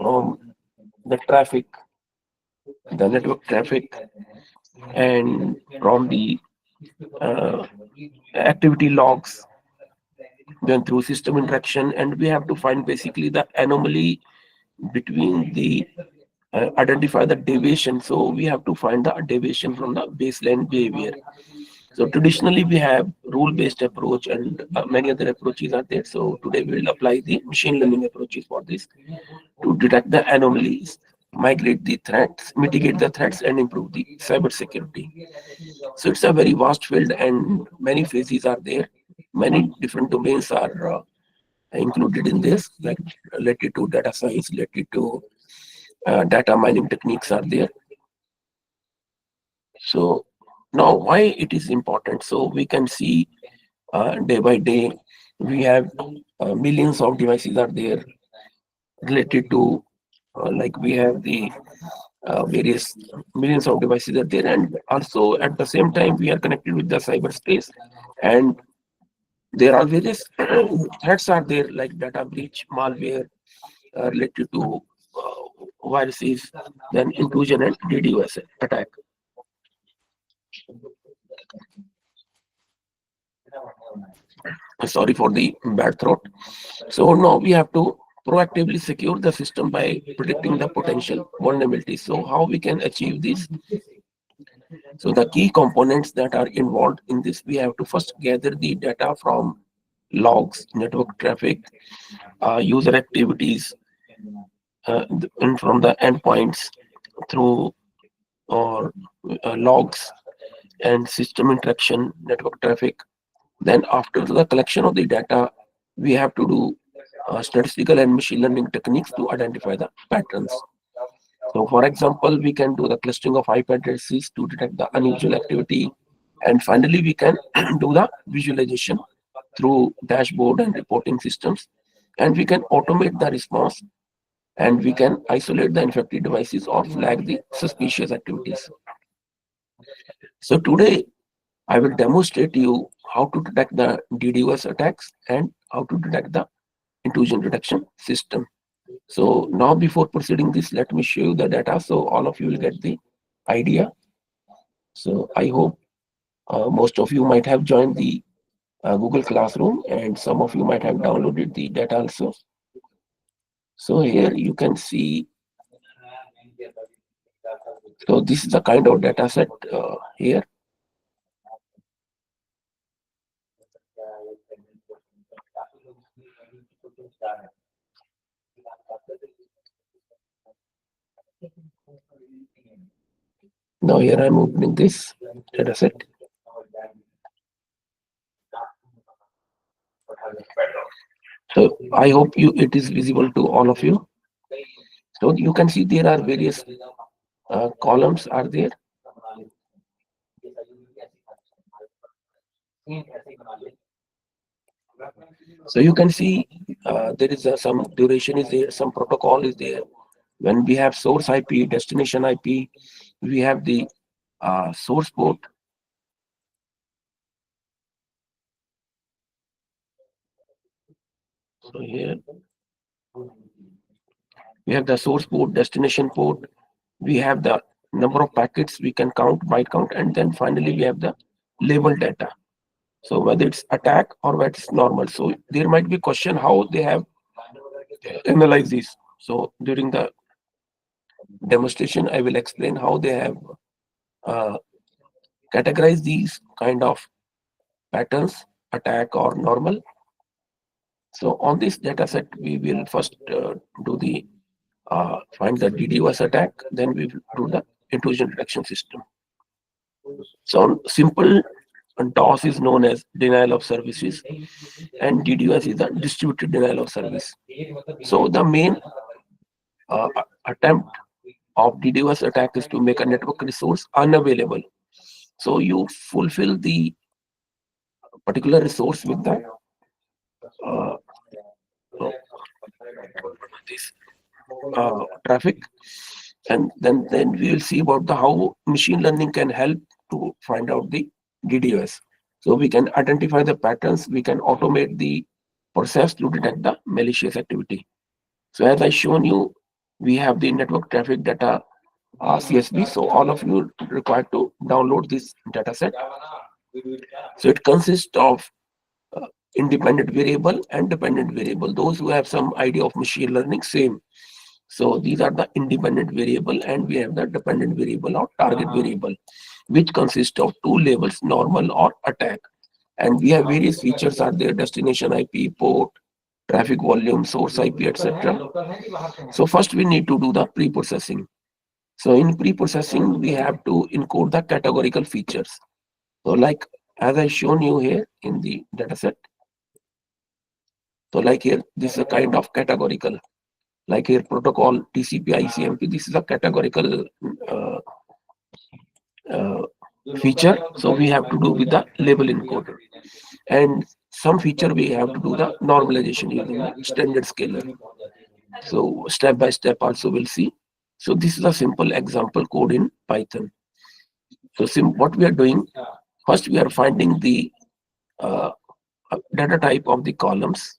from the traffic, the network traffic, and from the uh, activity logs, then through system interaction, and we have to find basically the anomaly between the identify the deviation. So we have to find the deviation from the baseline behavior. So traditionally we have rule-based approach and many other approaches are there. So today we will apply the machine learning approaches for this to detect the anomalies, migrate the threats, mitigate the threats, and improve the cybersecurity. So it's a very vast field and many phases are there. Many different domains are included in this, like related to data science, related to data mining techniques are there. So now why it is important? So we can see day by day, we have millions of devices are there related to like we have the various millions of devices are there, and also at the same time we are connected with the cyberspace, and there are various threats are there like data breach, malware related to viruses, then intrusion and DDoS attack. Sorry for the bad throat. So now we have to proactively secure the system by predicting the potential vulnerabilities. So how we can achieve this? So the key components that are involved in this, we have to first gather the data from logs, network traffic, user activities, and from the endpoints through or logs and system interaction, network traffic. Then after the collection of the data, we have to do statistical and machine learning techniques to identify the patterns. So for example, we can do the clustering of IP addresses to detect the unusual activity. And finally, we can do the visualization through dashboard and reporting systems. And we can automate the response, and we can isolate the infected devices or flag the suspicious activities. So today, I will demonstrate you how to detect the DDoS attacks and how to detect the intrusion detection system. So now before proceeding this, let me show you the data so all of you will get the idea. So I hope most of you might have joined the Google Classroom and some of you might have downloaded the data also. So here you can see, so this is the kind of data set here. Now here I'm opening this data set. So I hope it is visible to all of you. So you can see there are various columns are there. So you can see there is some duration is there, some protocol is there. When we have source IP, destination IP, we have the source port. So here we have the source port, destination port. We have the number of packets we can count, byte count, and then finally we have the label data. So whether it's attack or whether it's normal. So there might be question how they have analyzed this. So during the demonstration, I will explain how they have uh, categorized these kind of patterns, attack or normal. So on this data set, we will first do the find the DDoS attack, then we will do the intrusion detection system. So simple DOS is known as denial of services, and DDoS is the distributed denial of service. So the main attempt of DDoS attack is to make a network resource unavailable. So you fulfill the particular resource with the uh, this traffic, and then we will see about the how machine learning can help to find out the DDoS. So we can identify the patterns, we can automate the process to detect the malicious activity. So as I shown you, We have the network traffic data CSV. So all of you required to download this data set. So it consists of uh, independent variable and dependent variable. Those who have some idea of machine learning, same. So these are the independent variable, and we have the dependent variable or target variable, which consists of two labels, normal or attack. And we have various features are there: destination IP, port, traffic volume, source IP, etc. So first we need to do the pre-processing. So in pre-processing, we have to encode the categorical features. So like as I shown you here in the dataset. So like here, this is a kind of categorical. Like here, protocol, TCP, ICMP. This is a categorical uh, uh, feature. So we have to do with the label encoder. And some feature we have to do the normalization using the standard scaler. So step by step also we'll see. So this is a simple example code in Python. So what we are doing, first we are finding the uh, data type of the columns.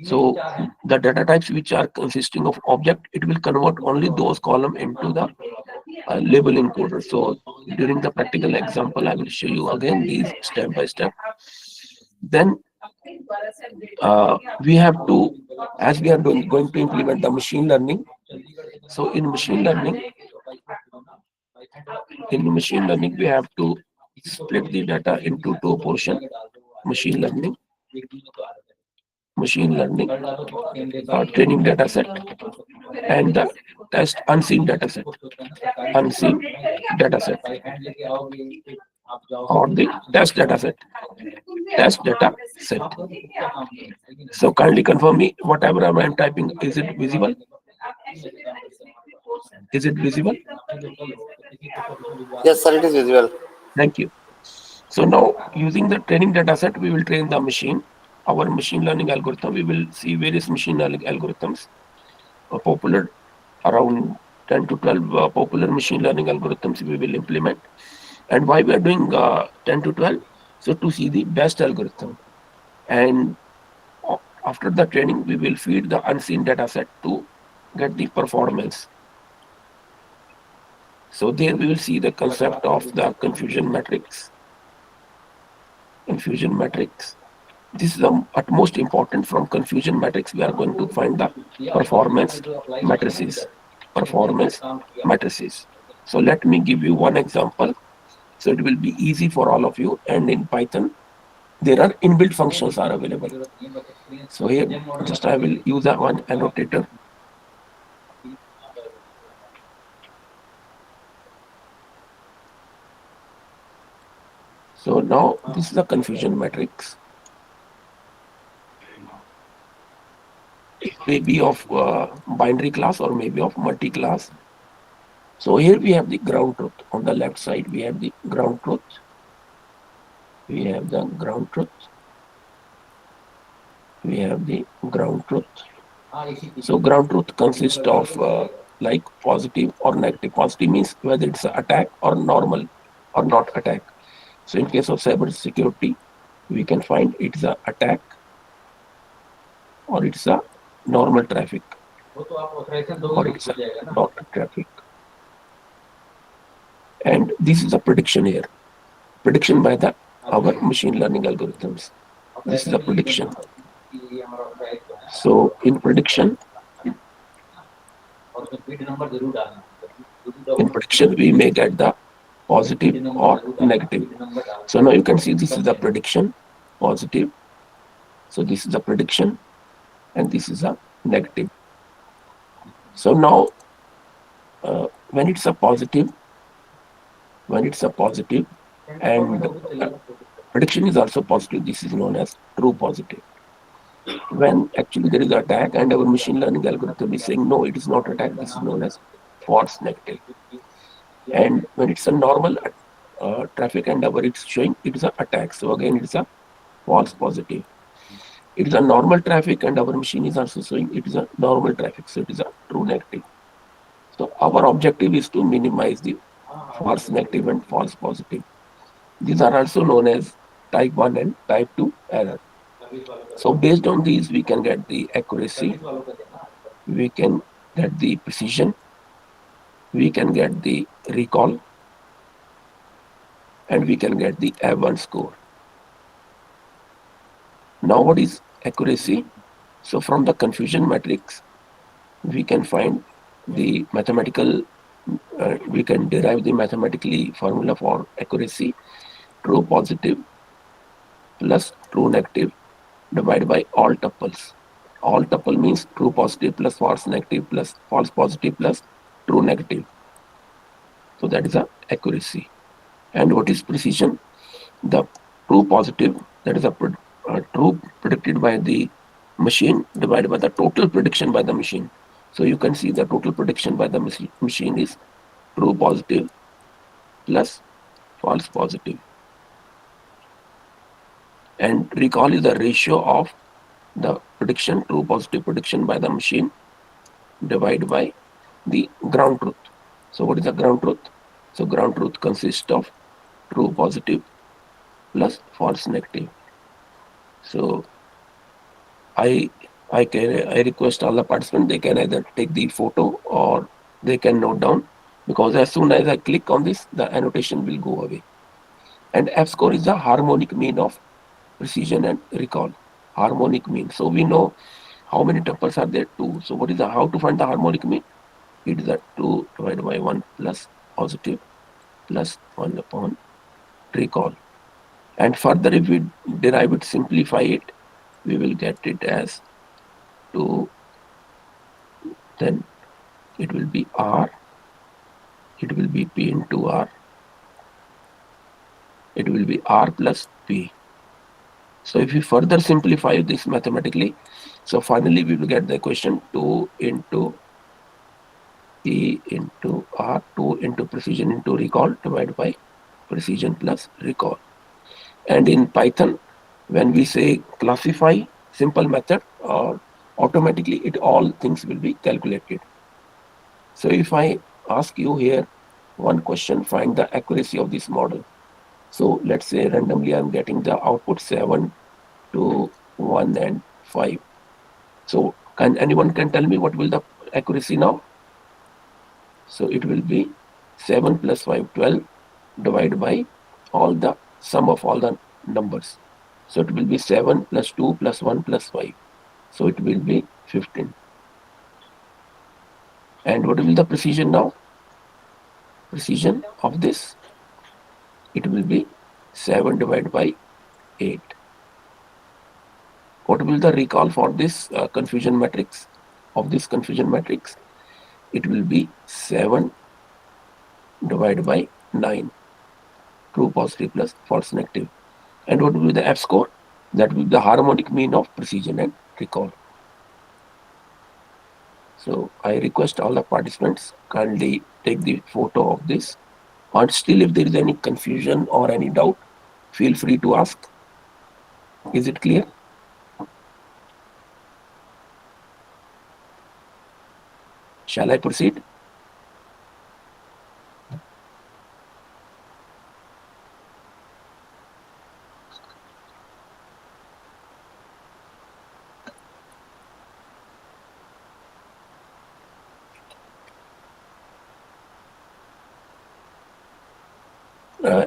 So the data types which are consisting of object, it will convert only those column into the label encoder. So during the practical example, I will show you again these step by step. Then we have to, as we are going to implement the machine learning. So in machine learning, we have to split the data into two portions: machine learning, training data set, and the test unseen data set, unseen data set, or the test data set. So kindly confirm me, whatever I am typing, is it visible? Is it visible? Yes, sir, it is visible. Thank you. So now using the training data set, we will train the machine, our machine learning algorithm. We will see various machine learning algorithms popular, around 10 to 12 popular machine learning algorithms we will implement. And why we are doing 10 to 12? So to see the best algorithm. And after the training, we will feed the unseen data set to get the performance. So there we will see the concept of the confusion matrix. Confusion matrix. This is the utmost important. From confusion matrix, we are going to find the performance matrices. Performance matrices. So let me give you one example. So it will be easy for all of you. And in Python, there are inbuilt functions are available. So here, just I will use that one annotator. So now this is a confusion matrix. It may be of binary class or maybe of multi-class. So here we have the ground truth. On the left side, we have the ground truth. We have the ground truth. We have the ground truth. So ground truth consists of like positive or negative. Positive means whether it's an attack or normal or not attack. So in case of cybersecurity, we can find it's a attack or it's a normal traffic or it's a not traffic. And this is a prediction here. Prediction by the our machine learning algorithms. This is a prediction. So in prediction, we may get the positive or negative. So now you can see this is the prediction, positive. So this is the prediction, and this is a negative. So now when it's a positive, and prediction is also positive, this is known as true positive. When actually there is an attack and our machine learning algorithm is saying no, it is not attack, this is known as false negative. And when it's a normal traffic and our it's showing it is an attack, so again it's a false positive. It is a normal traffic and our machine is also showing it is a normal traffic, so it is a true negative. So our objective is to minimize the false negative and false positive. These are also known as type 1 and type 2 error. So based on these, we can get the accuracy. We can get the precision, we can get the recall, and we can get the F1 score. Now, what is accuracy? So, from the confusion matrix, we can find the mathematical, we can derive the mathematically formula for accuracy: true positive plus true negative divided by all tuples. All tuple means true positive plus false negative plus false positive plus true negative. So that is a accuracy. And what is precision? The true positive, that is a true predicted by the machine divided by the total prediction by the machine. So you can see the total prediction by the machine is true positive plus false positive. And recall is the ratio of the prediction, true positive prediction by the machine divided by the ground truth. So what is the ground truth? So ground truth consists of true positive plus false negative. So I I request all the participants, they can either take the photo or they can note down, because as soon as I click on this, the annotation will go away. And F score is the harmonic mean of precision and recall. Harmonic mean. So we know how many tuples are there? 2. So what is the how to find the harmonic mean? It is that 2 divided by 1 plus positive plus 1 upon recall. And further, if we derive it, simplify it, we will get it as 2, then it will be R, it will be P into R, it will be R plus P. So if we further simplify this mathematically, so finally we will get the equation 2 into P into R, 2 into precision into recall divided by precision plus recall. And in Python, when we say classify simple method, or automatically it all things will be calculated. So if I ask you here one question, find the accuracy of this model. So let's say randomly I'm getting the output 7 to 1 and 5. So can anyone can tell me what will the accuracy now? So it will be 7 plus 5, 12 divided by all the sum of all the numbers. So it will be 7 plus 2 plus 1 plus 5. So it will be 15. And what will the precision now? Precision of this, it will be 7 divided by 8. What will the recall for this confusion matrix? Of this confusion matrix, it will be 7 divided by 9. True positive plus false negative. And what will be the F score? That will be the harmonic mean of precision and recall. So I request all the participants kindly take the photo of this. And still, if there is any confusion or any doubt, feel free to ask. Is it clear? Shall I proceed?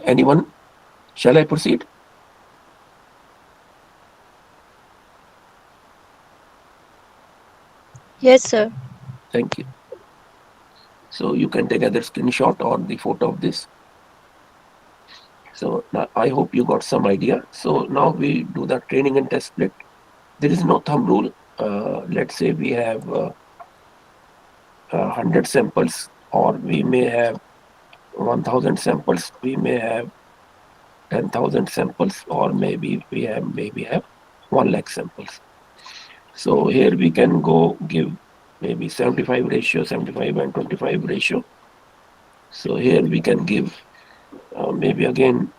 Anyone? Shall I proceed? Yes, sir. Thank you. So you can take either screenshot or the photo of this. So now I hope you got some idea. So now we do the training and test split. There is no thumb rule. Let's say we have 100 samples, or we may have 1000 samples, we may have 10,000 samples, or maybe we have 1 lakh samples. So here we can go give maybe 75 ratio, 75 and 25 ratio. So here we can give maybe again,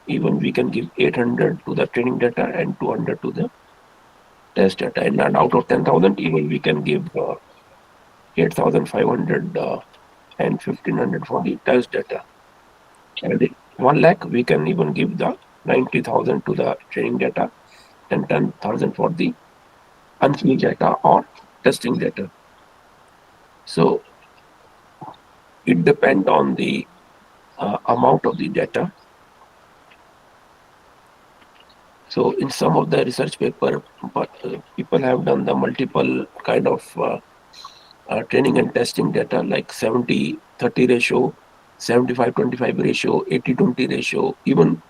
even we can give 800 to the training data and 200 to the test data. And out of 10,000, even we can give 8,500 and 1,500 for the test data. And 1 lakh, we can even give the 90,000 to the training data and 10,000 for the unfused data or testing data. So it depends on the amount of the data. So in some of the research paper, but people have done the multiple kind of training and testing data like 70-30 ratio, 75-25 ratio, 80-20 ratio, even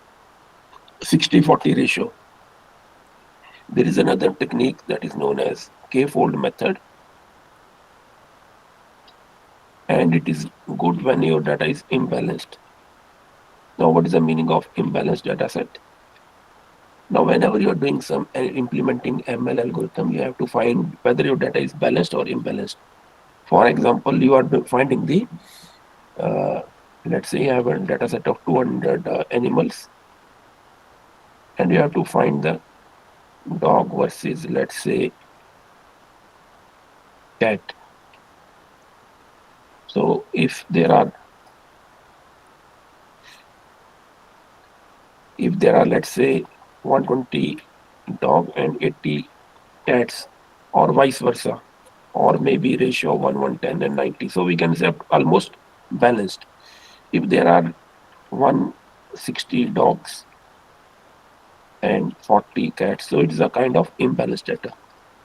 60-40 ratio. There is another technique that is known as K-fold method, and it is good when your data is imbalanced. Now, what is the meaning of imbalanced data set? Now, whenever you're doing some implementing ML algorithm, you have to find whether your data is balanced or imbalanced. For example, you are finding the, uh, let's say you have a data set of 200 animals, and you have to find the dog versus, let's say, cat. So if there are, let's say, 120 dog and 80 cats, or vice versa, or maybe ratio 110 and 90. So we can say almost balanced. If there are 160 dogs and 40 cats, so it is a kind of imbalanced data.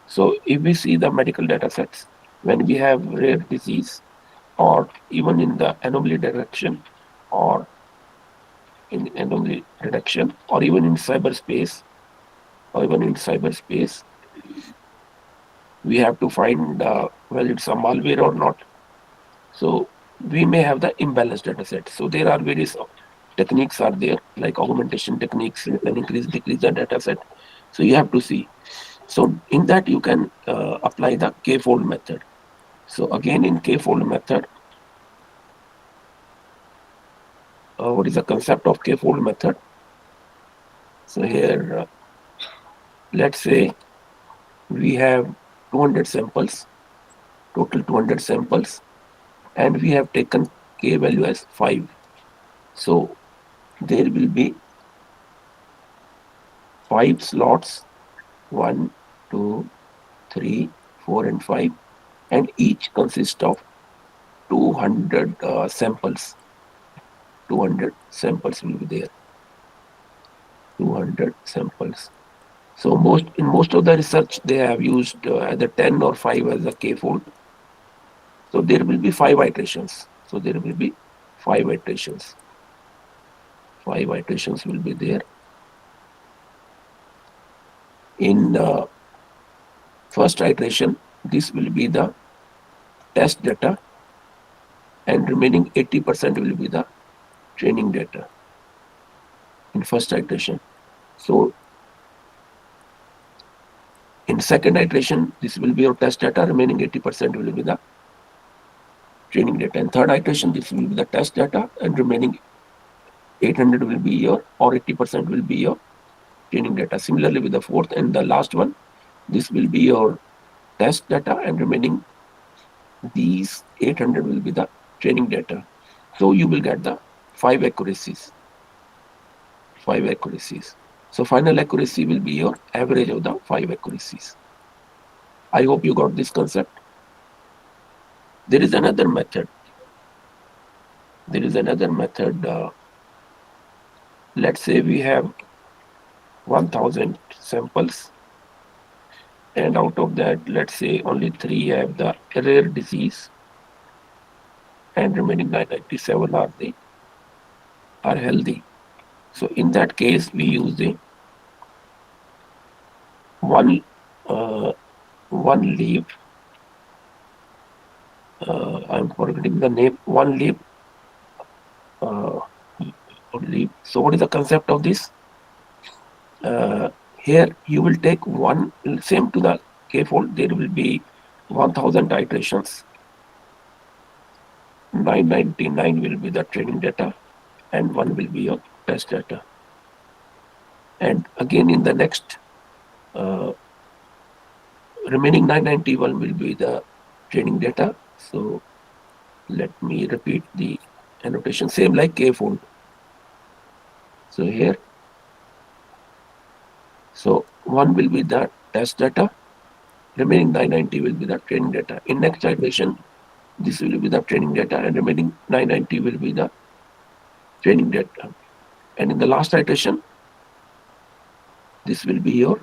So if we see the medical data sets, when we have rare disease, or even in the anomaly detection, or in anomaly detection, or even in cyberspace, we have to find whether it's a malware or not. So we may have the imbalanced data set. So there are various techniques are there, like augmentation techniques, you can increase, decrease the data set. So you have to see. So in that you can apply the K-fold method. So again, in K-fold method, what is the concept of K-fold method? So here, let's say we have 200 samples, total 200 samples, and we have taken K value as 5. So there will be 5 slots, 1, 2, 3, 4, and 5, and each consists of 200 samples. 200 samples will be there. 200 samples. So in most of the research, they have used either 10 or 5 as a K-fold. So there will be 5 iterations. So there will be 5 iterations. 5 iterations will be there. In first iteration, this will be the test data, and remaining 80% will be the training data in first iteration. So in second iteration, this will be your test data, remaining 80% will be the training data. In third iteration, this will be the test data, and remaining 800 will be your, or 80% will be your training data. Similarly with the fourth and the last one, this will be your test data, and remaining these 800 will be the training data. So you will get the 5 accuracies. 5 accuracies. So final accuracy will be your average of the 5 accuracies. I hope you got this concept. There is another method. Let's say we have 1000 samples, and out of that, let's say only 3 have the rare disease, and remaining 997 are healthy. So in that case, we use the one leaf. I'm forgetting the name. One leaf. Leaf. So what is the concept of this? Here you will take one, same to the K-fold. There will be 1000 iterations. 999 will be the training data, and 1 will be your test data. And again, in the next remaining 991 will be the training data. So let me repeat the annotation, same like K-fold. So here, so 1 will be the test data, remaining 990 will be the training data. In next iteration, This will be the training data, and remaining 990 will be the training data. And in the last iteration, this will be your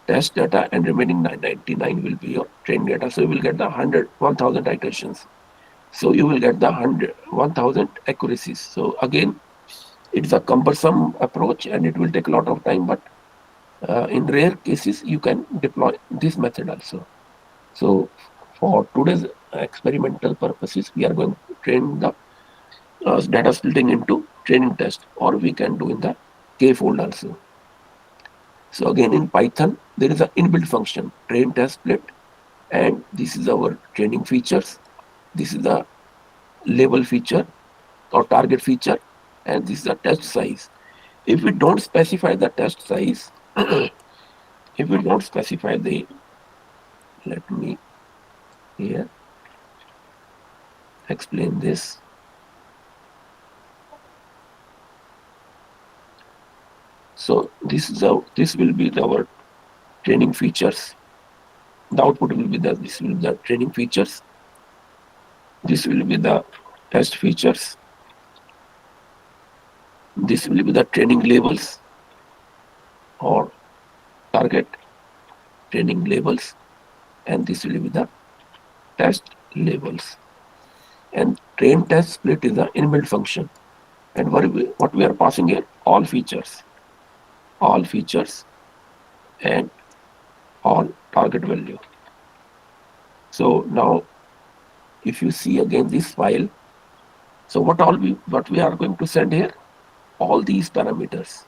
test data, and remaining 999 will be your training data. So you will get the 1000 iterations. So you will get the 1000 accuracies. So again, it's a cumbersome approach and it will take a lot of time, but in rare cases, you can deploy this method also. So for today's experimental purposes, we are going to train the data splitting into training test, or we can do in the K-fold also. So again, in Python, there is an inbuilt function, train test split, and this is our training features. This is the label feature or target feature, and this is the test size. If we don't specify the test size, if we don't specify the, let me here explain this. So this will be our training features. The output will be this will be the training features. This will be the test features. This will be the training labels or target training labels, and this will be the test labels. And train test split is the inbuilt function. And what we are passing here, all features, and all target value. So now, if you see again this file, so what we are going to send here, all these parameters,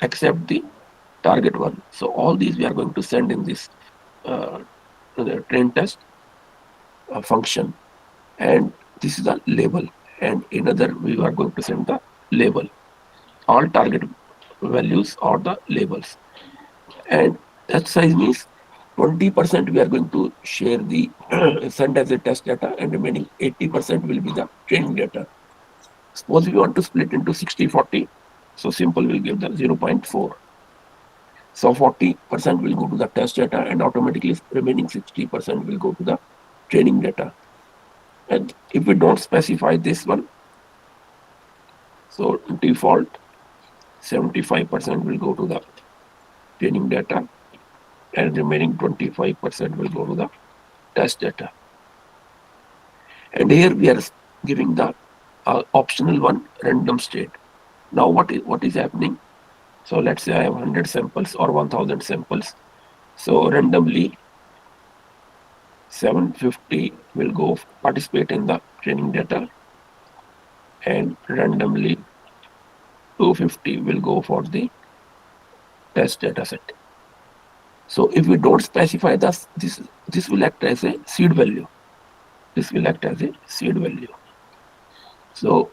except the target one. So all these we are going to send in this the train test function, and this is the label. And in other, we are going to send the label. All target values are the labels. And test size means 20% we are going to share the send as a test data, and remaining 80% will be the training data. Suppose we want to split into 60-40, so simple will give the 0.4. So 40% will go to the test data, and automatically remaining 60% will go to the training data. And if we don't specify this one, so default 75% will go to the training data, and remaining 25% will go to the test data. And here we are giving the optional one, random state. Now what is happening? So let's say I have 100 samples or 1000 samples. So randomly 750 will go participate in the training data, and randomly 250 will go for the test data set. So if we don't specify this will act as a seed value. This will act as a seed value. So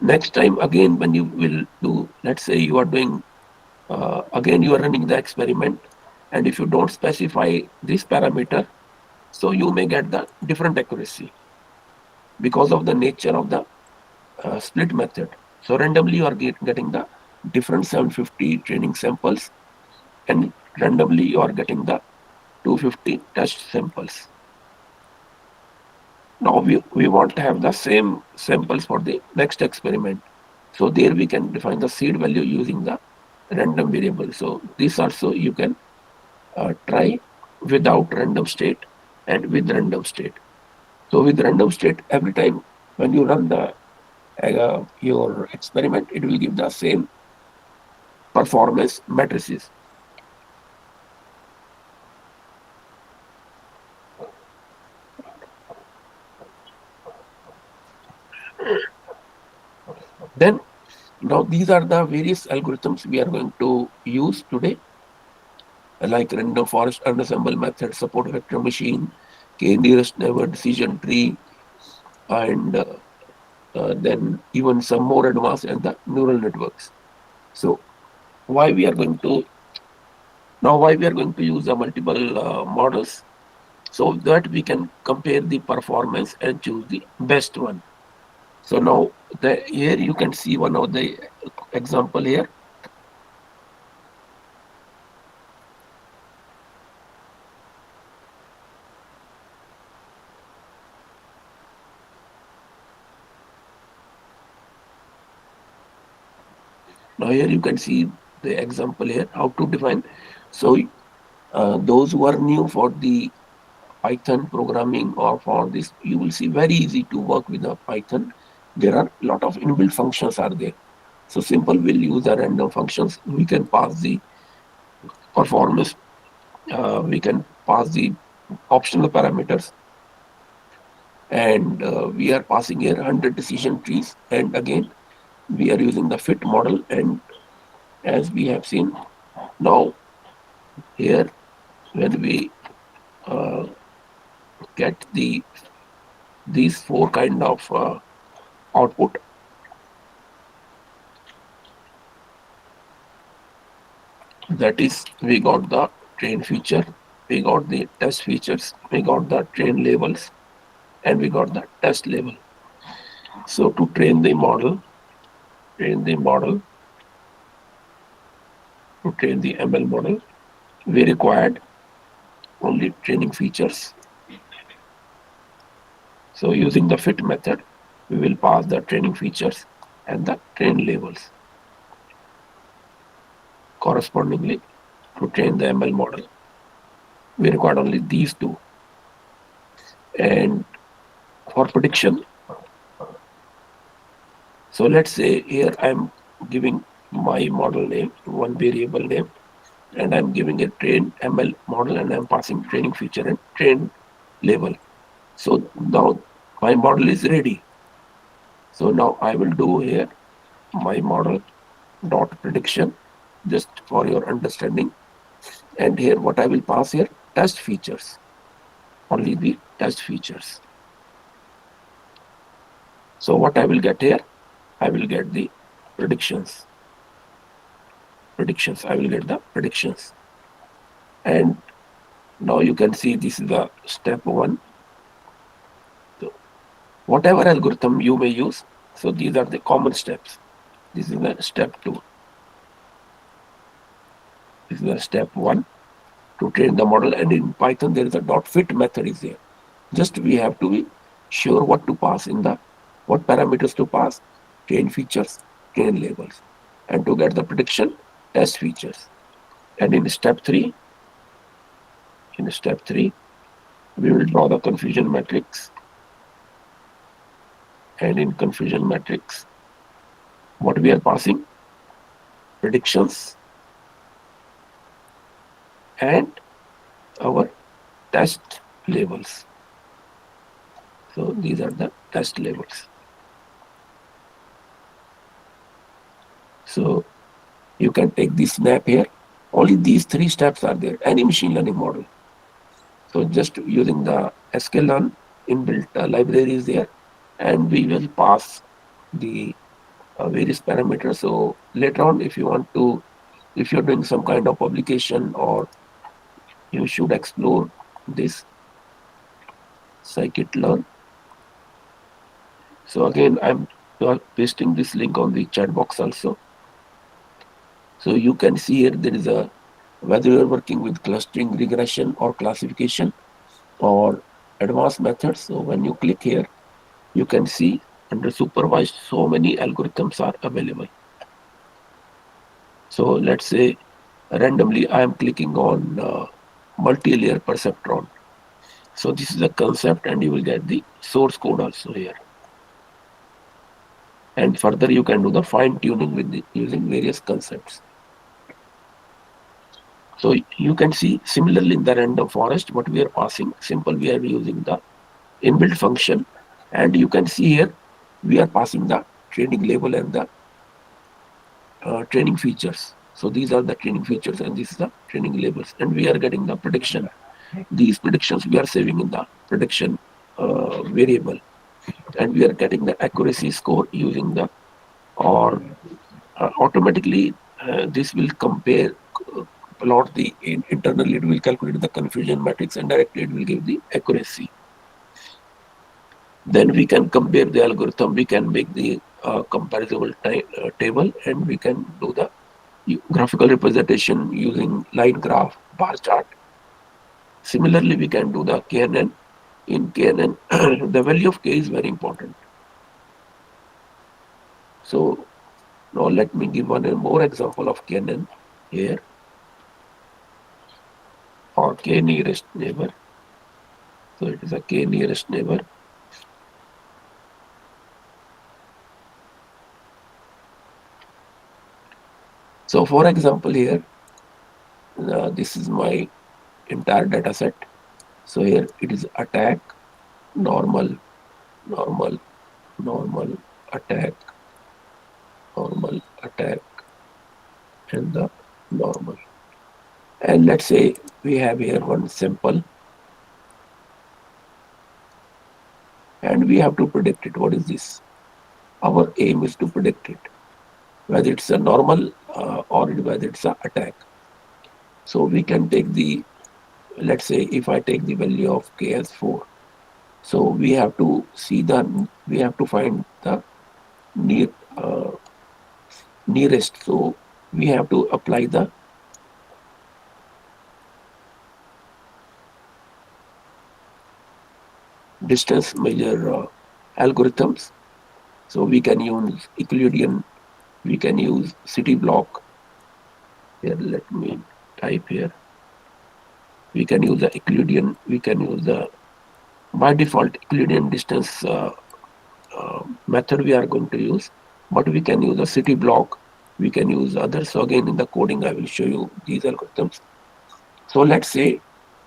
next time again, when you will do, let's say you are doing, again you are running the experiment, and if you don't specify this parameter, so you may get the different accuracy because of the nature of the split method. So randomly you are getting the different 750 training samples, and randomly you are getting the 250 test samples. Now we want to have the same samples for the next experiment. So there we can define the seed value using the random variable. So this also you can try without random state and with random state. So with random state, every time when you run the your experiment, it will give the same performance matrices. Then now these are the various algorithms we are going to use today, like random forest unassemble method, support vector machine, k nearest neighbor decision tree, and then even some more advanced and the neural networks. So why we are going to use the multiple models, so that we can compare the performance and choose the best one. So now here you can see one of the example here. Now here you can see the example here, how to define. So those who are new for the Python programming or for this, you will see very easy to work with the Python. There are a lot of inbuilt functions are there. So simple, we'll use the random functions. We can pass the performance. We can pass the optional parameters, and we are passing here 100 decision trees. And again, we are using the fit model. And as we have seen now here, when we uh, get these four kind of output, that is, we got the train feature, we got the test features, we got the train labels, and we got the test label. So to train the model, to train the ML model, we required only training features. So using the fit method, we will pass the training features and the train labels correspondingly to train the ML model. We required only these two. And for prediction, so let's say here I'm giving my model name, one variable name, and I'm giving a train ML model, and I'm passing training feature and train label. So now my model is ready. So now I will do here my model dot prediction, just for your understanding. And here what I will pass here, test features, only the test features. So what I will get here, I will get the predictions. I will get the predictions. And now you can see this is the step one. So whatever algorithm you may use, so these are the common steps. This is the step two. This is the step one to train the model. And in Python, there is a dot fit method is there. Just we have to be sure what to pass in the, what parameters to pass, train features, train labels, and to get the prediction, test features. And in step three, we will draw the confusion matrix. And in confusion matrix, what we are passing, predictions and our test labels. So these are the test labels. So you can take this snap here. Only these three steps are there, any machine learning model. So just using the sklearn inbuilt library is there, and we will pass the various parameters. So later on, if you want to, if you're doing some kind of publication, or you should explore this scikit-learn. So again, I'm pasting this link on the chat box also. So you can see here there is a, whether you're working with clustering, regression, or classification, or advanced methods. So when you click here, you can see under supervised, so many algorithms are available. So let's say randomly I am clicking on multi-layer perceptron. So this is a concept, and you will get the source code also here. And further you can do the fine tuning with using various concepts. So you can see similarly in the random forest, what we are passing, simple, we are using the inbuilt function, and you can see here we are passing the training label and the training features. So these are the training features, and this is the training labels, and we are getting the prediction. These predictions we are saving in the prediction variable, and we are getting the accuracy score using the, or automatically this will compare, plot the internally, it will calculate the confusion matrix, and directly it will give the accuracy. Then we can compare the algorithm, we can make the comparable table, and we can do the graphical representation using line graph, bar chart. Similarly, we can do the KNN. In KNN, the value of K is very important. So Now let me give one more example of KNN here, or K nearest neighbor. So it is a K nearest neighbor. So for example here, this is my entire data set. So here it is attack, normal, normal, normal, attack, normal, attack, and the normal. And let's say we have here one sample, and we have to predict it. What is this? Our aim is to predict it, whether it's a normal or whether it's a attack. So we can take the, let's say if I take the value of k as 4, so we have to find the near nearest. So we have to apply the distance measure algorithms. So we can use Euclidean, we can use city block. Here, let me type here. We can use the Euclidean, we can use the by default Euclidean distance method we are going to use, but we can use a city block, we can use others. So again in the coding I will show you these algorithms. So let's say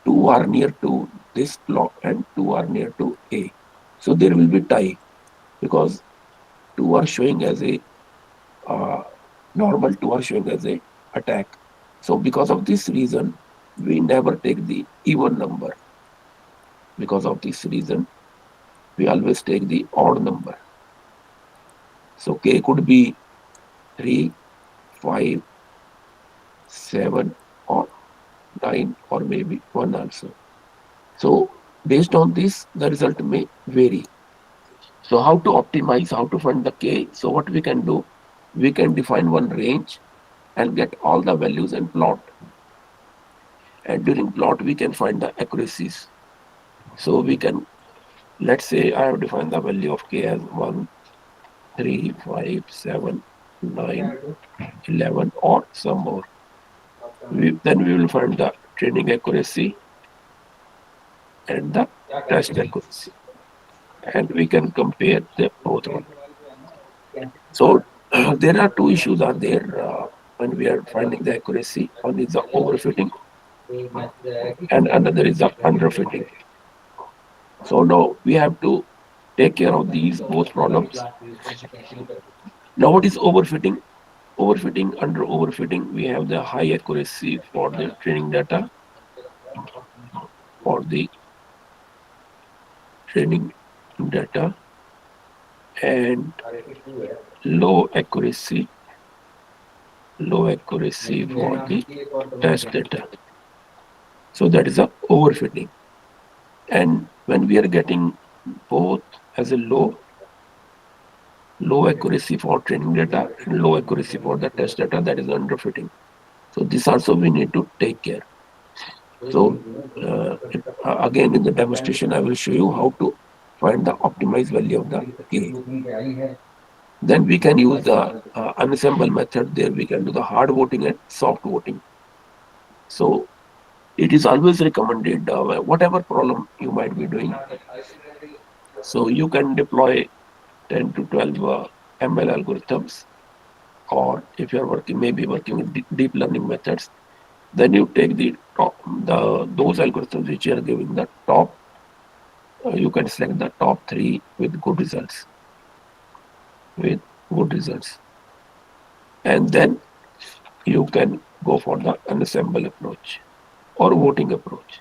2 are near to this block and 2 are near to A. So there will be tie because 2 are showing as a normal, 2 are showing as a attack. So because of this reason, we never take the even number. Because of this reason, we always take the odd number. So k could be 3, 5, 7, or 9, or maybe 1 also. So based on this, the result may vary. So how to optimize, how to find the k? So what we can do, we can define one range and get all the values and plot. And during plot, we can find the accuracies. So we can, let's say I have defined the value of k as 1, 3, 5, 7, 9, 11, or some more. Then we will find the training accuracy and the test accuracy. And we can compare the both one. So there are two issues are there when we are finding the accuracy. One is the overfitting and another is the underfitting. So now we have to take care of these both problems. Now what is overfitting? Overfitting, under overfitting, we have the high accuracy for the training data, for the training data, and low accuracy for the test data. So that is a overfitting. And when we are getting both as a low accuracy for training data and low accuracy for the test data, that is underfitting. So this also we need to take care. So again in the demonstration, I will show you how to find the optimized value of the k. Then we can use the unassemble method. There we can do the hard voting and soft voting. So it is always recommended, whatever problem you might be doing. So you can deploy 10 to 12 ML algorithms, or if you are maybe working with deep learning methods, then you take those algorithms which are giving the top. You can select the top 3 with good results. And then you can go for the unassemble approach or voting approach.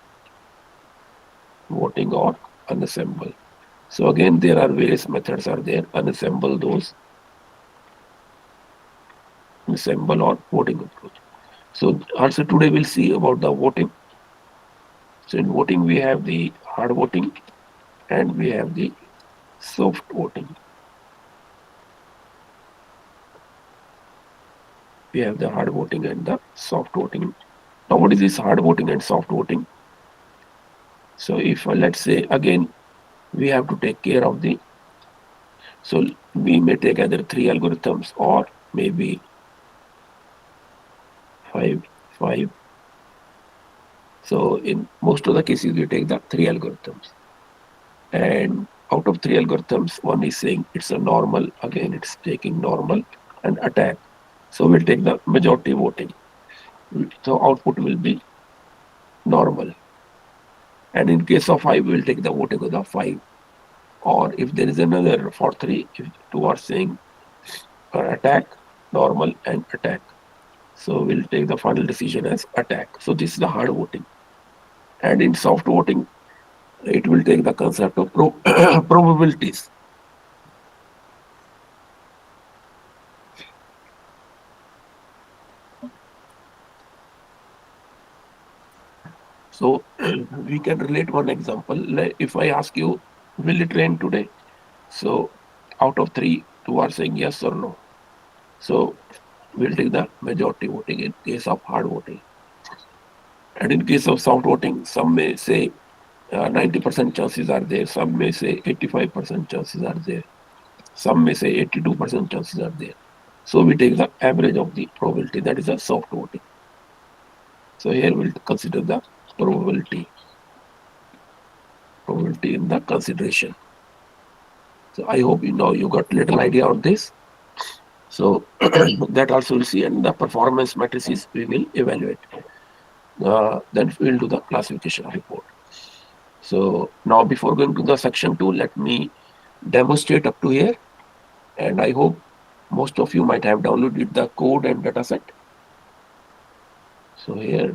Voting or unassemble. So again, there are various methods are there. Unassemble those. Unassemble or voting approach. So also today we'll see about the voting. So in voting we have the hard voting and we have the soft voting. We have the hard voting and the soft voting. Now what is this hard voting and soft voting? So if let's say again we have to take care of the, so we may take either 3 algorithms or maybe 5, 5. So in most of the cases, we take the three algorithms. And out of three algorithms, one is saying it's a normal. Again, it's taking normal and attack. So we'll take the majority voting. So output will be normal. And in case of 5, we'll take the voting of the 5. Or if there is another for 3, if two are saying attack, normal, and attack. So we'll take the final decision as attack. So this is the hard voting. And in soft voting, it will take the concept of probabilities. So we can relate one example. Like if I ask you, will it rain today? So out of 3, 2 are saying yes or no. So we'll take the majority voting in case of hard voting. And in case of soft voting, some may say 90% chances are there. Some may say 85% chances are there. Some may say 82% chances are there. So we take the average of the probability. That is a soft voting. So here we'll consider the probability in the consideration. So I hope you got little idea on this. So that also we'll see, and the performance matrices we will evaluate. Then we'll do the classification report. So now before going to the section 2, let me demonstrate up to here. And I hope most of you might have downloaded the code and dataset. So here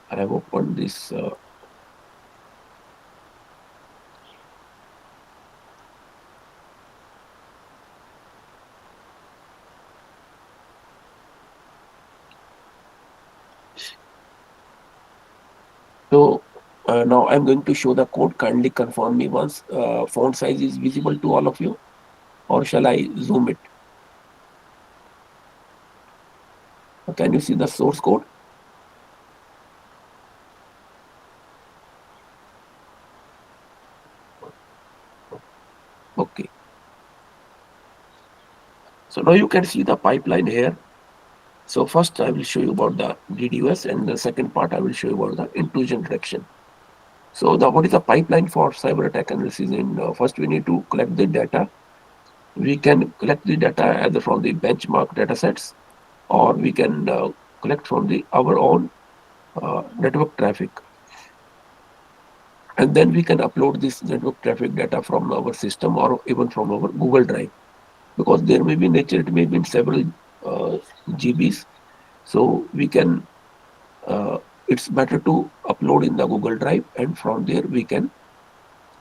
I have opened this. So now I'm going to show the code. Kindly confirm me once font size is visible to all of you, or shall I zoom it? Can you see the source code? Okay. So now you can see the pipeline here. So first I will show you about the DDoS, and the second part I will show you about the intrusion detection. So what is the pipeline for cyber attack analysis? First we need to collect the data. We can collect the data either from the benchmark datasets, or we can collect from our own network traffic. And then we can upload this network traffic data from our system or even from our Google Drive, because there may be nature, it may be in several GBs. So we can, it's better to upload in the Google Drive, and from there we can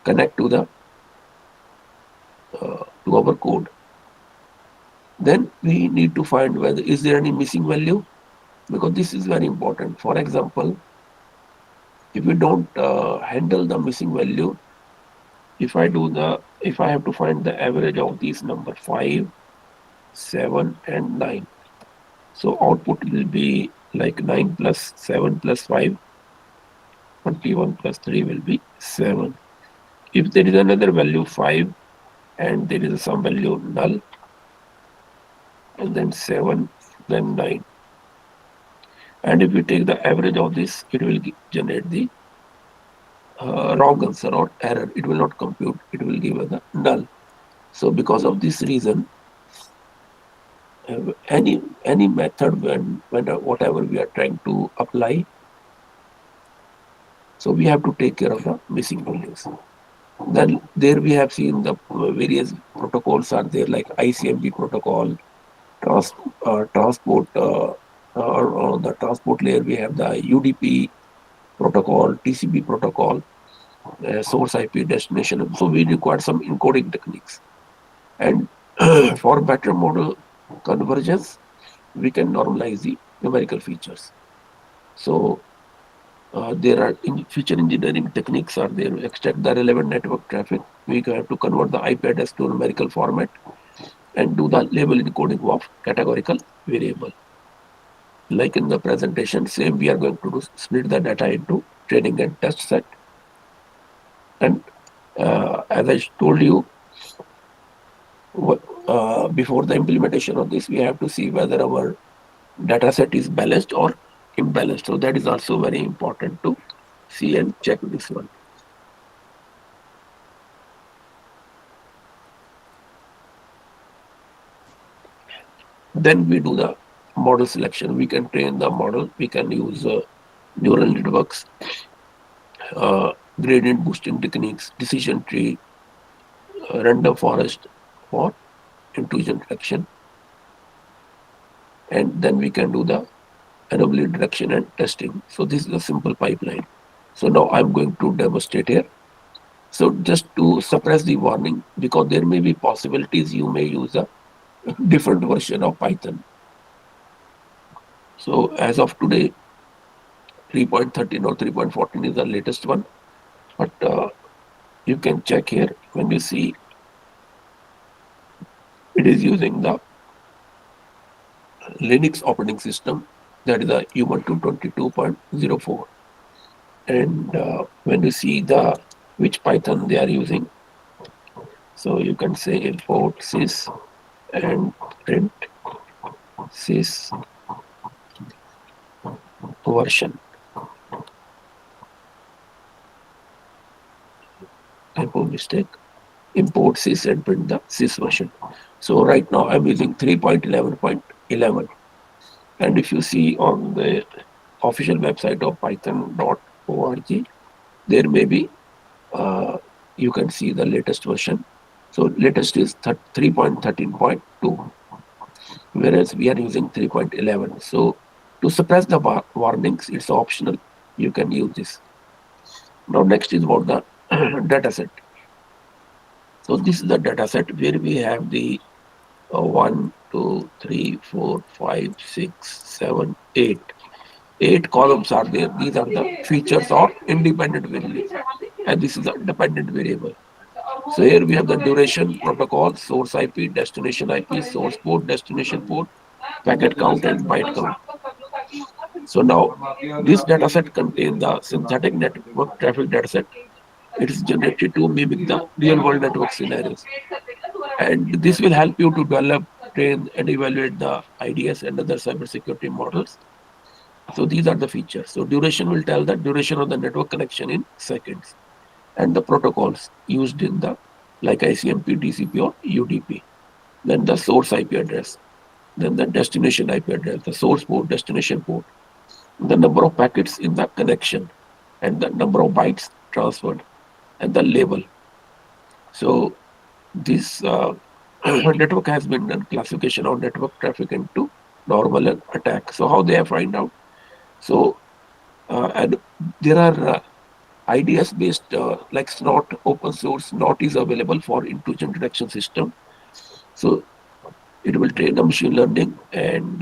connect to our code. Then we need to find whether is there any missing value, because this is very important. For example, if we don't handle the missing value, if I have to find the average of these numbers 5, 7, and 9. So output will be like 9 plus 7 plus 5, 21 plus 3 will be 7. If there is another value 5 and there is some value null, and then 7, then 9. And if we take the average of this, it will generate the wrong answer or error. It will not compute, it will give us the null. So because of this reason, any method when whatever we are trying to apply, so we have to take care of the missing values. Then there we have seen the various protocols are there, like ICMP protocol, transport, or the transport layer we have the UDP protocol, TCP protocol, source IP, destination. So we require some encoding techniques. And for better model convergence, we can normalize the numerical features. So there are feature engineering techniques are there to extract the relevant network traffic. We have to convert the IP address to numerical format and do the label encoding of categorical variable. Like in the presentation, same we are going to split the data into training and test set. And as I told you, before the implementation of this, we have to see whether our data set is balanced or imbalanced. So that is also very important to see and check this one. Then we do the model selection. We can train the model. We can use neural networks, uh, gradient boosting techniques, decision tree, random forest for intrusion detection, and then we can do the anomaly detection and testing. So this is a simple pipeline. So now I'm going to demonstrate here. So just to suppress the warning, because there may be possibilities you may use a different version of Python. So as of today, 3.13 or 3.14 is the latest one. But you can check here when you see it is using the Linux operating system, that is the Ubuntu 22.04. And when you see the which Python they are using, so you can say import sys and print sys version. Typo mistake. Import sys and print the sys version. So right now I'm using 3.11.11. And if you see on the official website of python.org, there may be, you can see the latest version. So latest is 3.13.2, whereas we are using 3.11. So to suppress the warnings, it's optional. You can use this. Now next is about the data set. So this is the data set where we have the 1, 2, 3, 4, 5, 6, 7, 8. 8 columns are there. These are the features of independent variable, and this is a dependent variable. So here we have the duration, protocol, source IP, destination IP, source port, destination port, packet count, and byte count. So now this dataset contains the synthetic network traffic dataset. It is generated to mimic the real world network scenarios. And this will help you to develop, train, and evaluate the IDS and other cybersecurity models. So these are the features. So duration will tell the duration of the network connection in seconds, and the protocols used in the like ICMP, TCP, or UDP. Then the source IP address, then the destination IP address, the source port, destination port, the number of packets in the connection, and the number of bytes transferred, and the label. So this network has been done classification of network traffic into normal and attack. So how they have find out? So and there are IDS based like SNOT open source. SNOT is available for intrusion detection system. So it will train the machine learning, and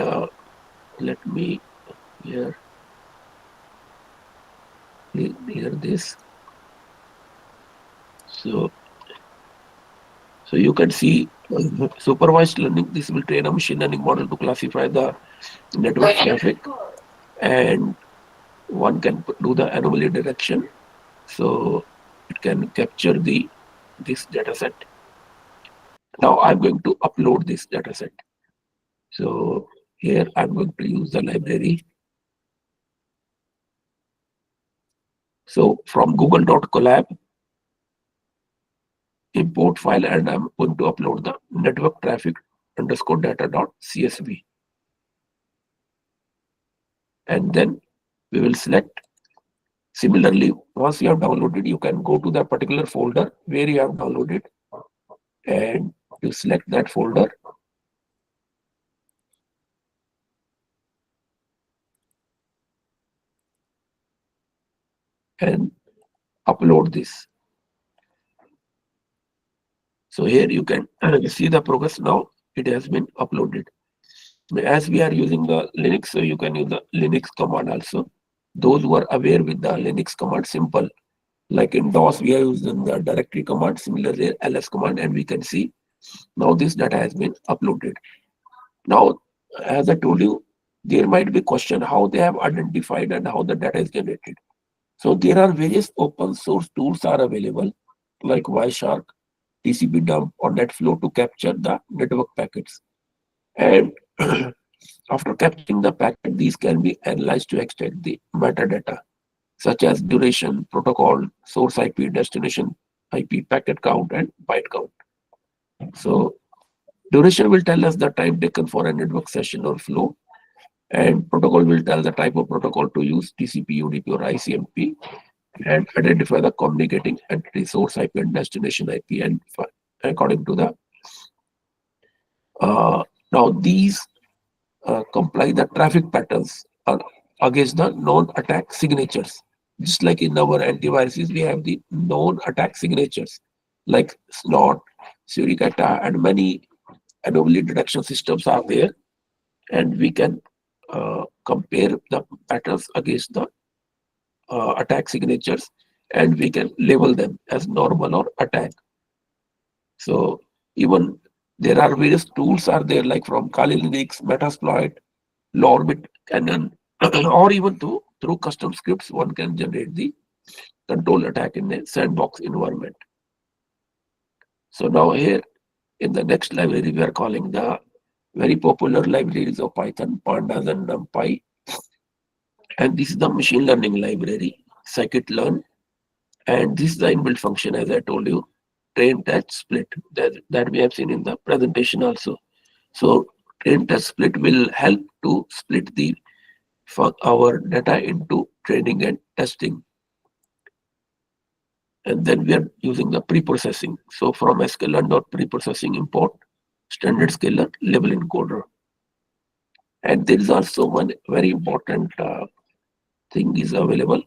let me here clear this. So you can see supervised learning. This will train a machine learning model to classify the network traffic, and one can do the anomaly detection. So it can capture this data set. Now I'm going to upload this data set. So here I'm going to use the library. So from google.collab, import file, and I'm going to upload the network traffic underscore data.csv. And then we will select. Similarly, once you have downloaded, you can go to that particular folder where you have downloaded, and you select that folder. And upload this. So here you can see the progress now. It has been uploaded. As we are using the Linux, so you can use the Linux command also. Those who are aware with the Linux command, simple. Like in DOS, we are using the directory command, similarly ls command, and we can see now this data has been uploaded. Now, as I told you, there might be question how they have identified and how the data is generated. So there are various open source tools are available, like Wireshark, TCP dump or net flow to capture the network packets. And after capturing the packet, these can be analyzed to extract the metadata, such as duration, protocol, source IP, destination IP, packet count, and byte count. So duration will tell us the time taken for a network session or flow, and protocol will tell the type of protocol to use, TCP, UDP, or ICMP, and identify the communicating entity, source IP and destination IP, and according to the now these comply the traffic patterns against the known attack signatures. Just like in our antiviruses, we have the known attack signatures like SNOT, Suricata, and many anomaly detection systems are there, and we can compare the patterns against the attack signatures, and we can label them as normal or attack. So even there are various tools are there, like from Kali Linux, Metasploit, Lorbit, Canon, or even through custom scripts, one can generate the control attack in a sandbox environment. So now here in the next library, we are calling the very popular libraries of Python, Pandas and NumPy. And this is the machine learning library, scikit-learn. And this is the inbuilt function, as I told you, train, test, split, that we have seen in the presentation also. So train, test, split will help to split our data into training and testing. And then we are using the pre-processing. So from sklearn.preprocessing import standard scalar label encoder. And there is also one very important thing is available.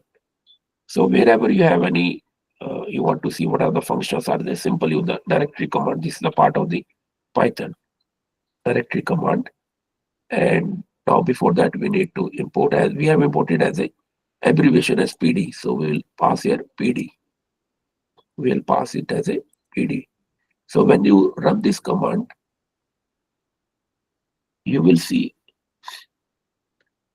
So wherever you have any, you want to see what are the functions are there, simply use the directory command. This is the part of the Python directory command. And now before that, we need to import, as we have imported as a abbreviation as PD. So we will pass here PD. We will pass it as a PD. So when you run this command, you will see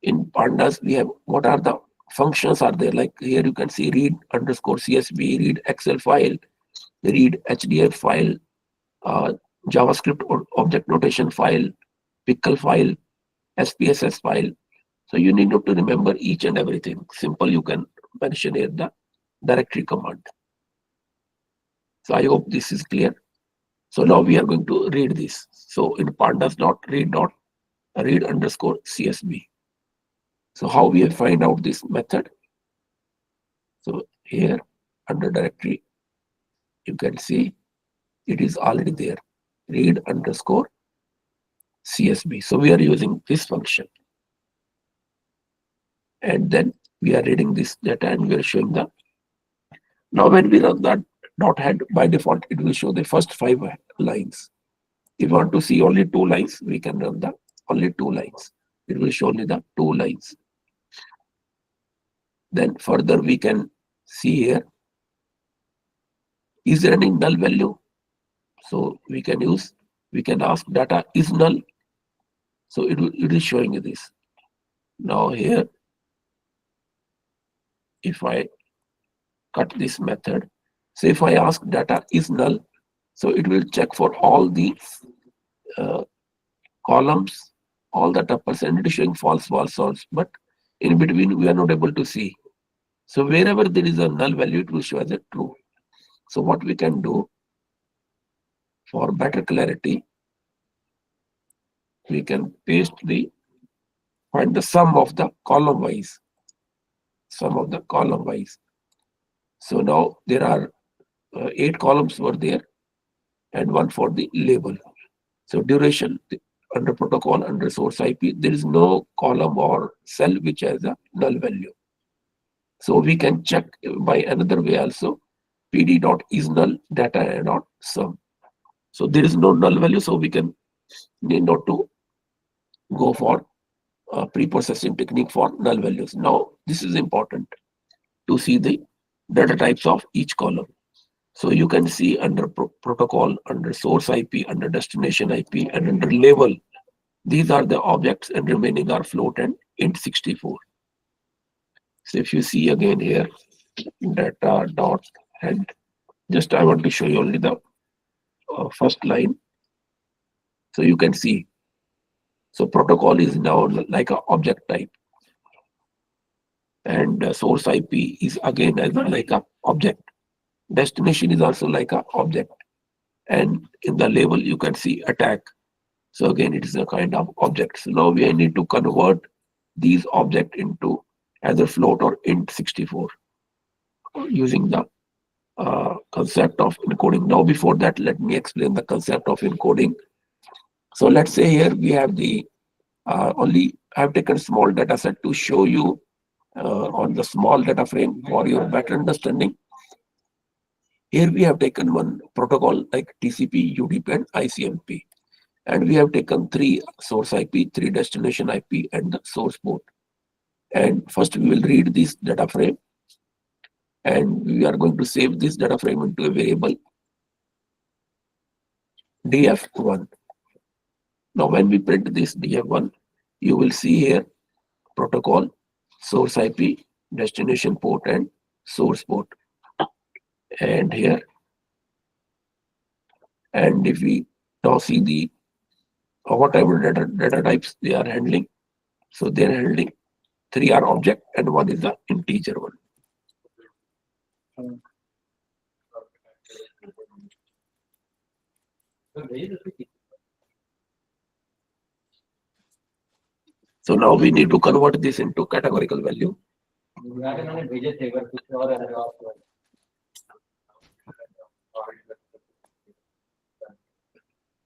in pandas we have what are the functions are there. Like here you can see read underscore CSV, read Excel file, read HDF file, JavaScript or object notation file, pickle file, SPSS file. So you need not to remember each and everything. Simple, you can mention here the directory command. So I hope this is clear. So now we are going to read this. So in pandas.read underscore CSV. So how we find out this method? So here under directory, you can see it is already there. Read underscore CSV. So we are using this function. And then we are reading this data and we are showing the. Now when we run that dot head, by default, it will show the first 5 lines. If you want to see only 2 lines, we can run the only 2 lines. It will show only the 2 lines. Then further we can see here, is there any null value? So we can ask data is null. So it is showing you this. Now here, if I cut this method, so if I ask data is null, so it will check for all the columns, all the tuples, and it is showing false, false, false. But in between, we are not able to see. So wherever there is a null value, it will show as a true. So what we can do for better clarity, we can find the sum of the column wise. Sum of the column wise. So now there are 8 columns were there and 1 for the label. So duration under protocol under source IP, there is no column or cell which has a null value. So we can check by another way also, pd.isNull data.sum. So there is no null value, so we need not to go for pre-processing technique for null values. Now this is important to see the data types of each column. So you can see under protocol, under source IP, under destination IP, and under label, these are the objects, and remaining are float and int64. So if you see again here, data dot head, just I want to show you only the first line. So you can see. So protocol is now like an object type, and source IP is again as like a object. Destination is also like a object, and in the label you can see attack. So again, it is a kind of object. So now we need to convert these object into either float or int64 using the concept of encoding. Now, before that, let me explain the concept of encoding. So let's say here we have the only I've taken small data set to show you on the small data frame for your better understanding. Here we have taken one protocol like TCP, UDP, and ICMP. And we have taken 3 source IP, 3 destination IP, and the source port. And first we will read this data frame, and we are going to save this data frame into a variable df1. Now when we print this df1, you will see here protocol, source IP, destination port, and source port. And here, and if we now see the whatever data types they are handling, so they are handling 3 are object and 1 is the integer one. So now we need to convert this into categorical value.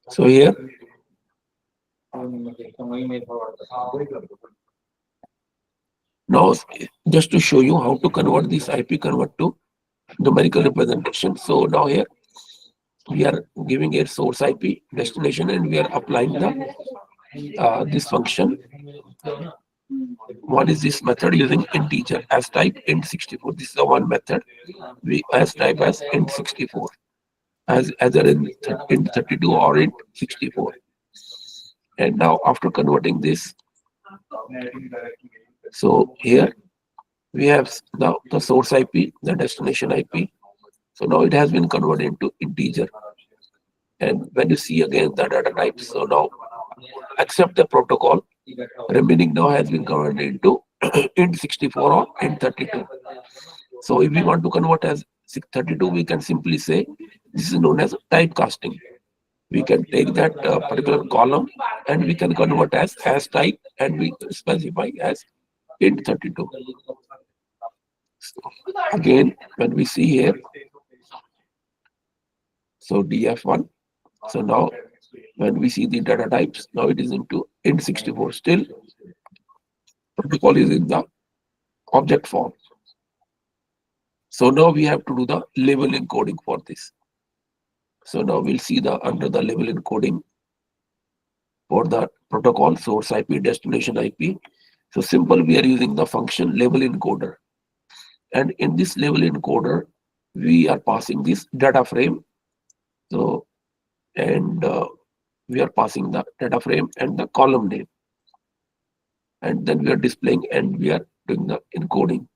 So here, now just to show you how to convert this IP convert to numerical representation. So now here we are giving a source IP destination, and we are applying the this function. One is this method using integer as type int64. This is the one method we as type as int64 as either in int32 or int64. And now after converting this, so here we have now the source IP, the destination IP. So now it has been converted into integer. And when you see again the data types, so now except the protocol, remaining now has been converted into int64 or int32. So if we want to convert as 632, we can simply say this is known as typecasting. We can take that particular column and we can convert as type, and we specify as int32. So again, when we see here, so df1. So now when we see the data types, now it is into int64. Still, protocol is in the object form. So now we have to do the label encoding for this. So now we'll see the under the label encoding for the protocol, source IP, destination IP. So simple, we are using the function label encoder. And in this label encoder, we are passing this data frame. So, and we are passing the data frame and the column name. And then we are displaying and we are doing the encoding.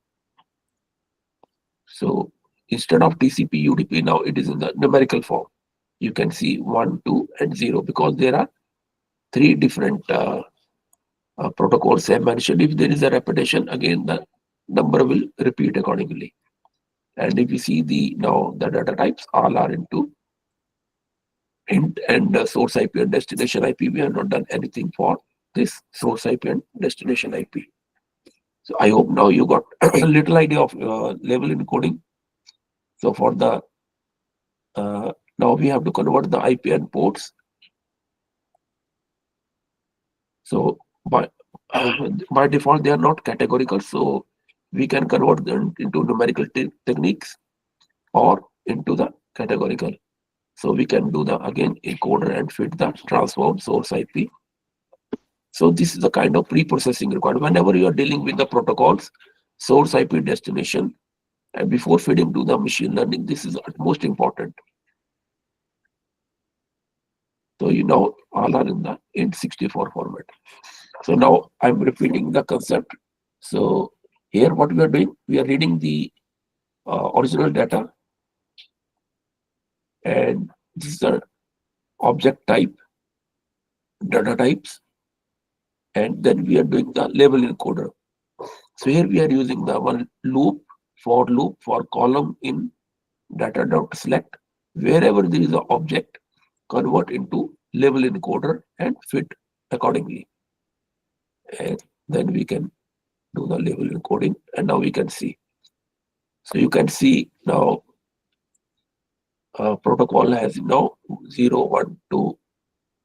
So instead of TCP UDP, now it is in the numerical form. You can see 1, 2, and 0 because there are 3 different protocols I mentioned. If there is a repetition, again the number will repeat accordingly. And if you see the now the data types all are into int and source IP and destination IP. We have not done anything for this source IP and destination IP. So I hope now you got a little idea of label encoding. So for the now we have to convert the IP and ports. So by default they are not categorical, so we can convert them into numerical techniques or into the categorical. So we can do the again encoder and fit the transform source IP. So this is the kind of pre-processing required whenever you are dealing with the protocols, source IP, destination, and before feeding to the machine learning. This is most important. So you know all are in the int64 format. So now I'm repeating the concept. So here what we are doing, we are reading the original data, and this is the object type, data types, and then we are doing the label encoder. So here we are using the one loop, for loop for column in data.select. Wherever there is an object, convert into label encoder and fit accordingly. And then we can do the label encoding, and now we can see. So you can see now protocol has now 0, 1, 2.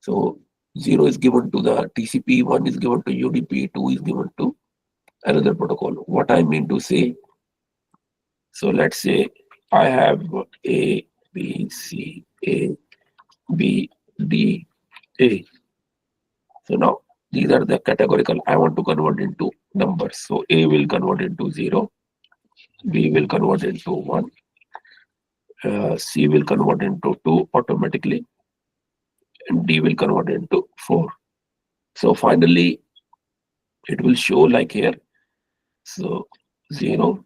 So 0 is given to the TCP, 1 is given to UDP, 2 is given to another protocol. What I mean to say, so let's say I have A, B, C, A, B, D, A. So now these are the categorical. I want to convert into numbers. So A will convert into 0, B will convert into 1, C will convert into 2 automatically, and D will convert into 4. So finally, it will show like here. So 0,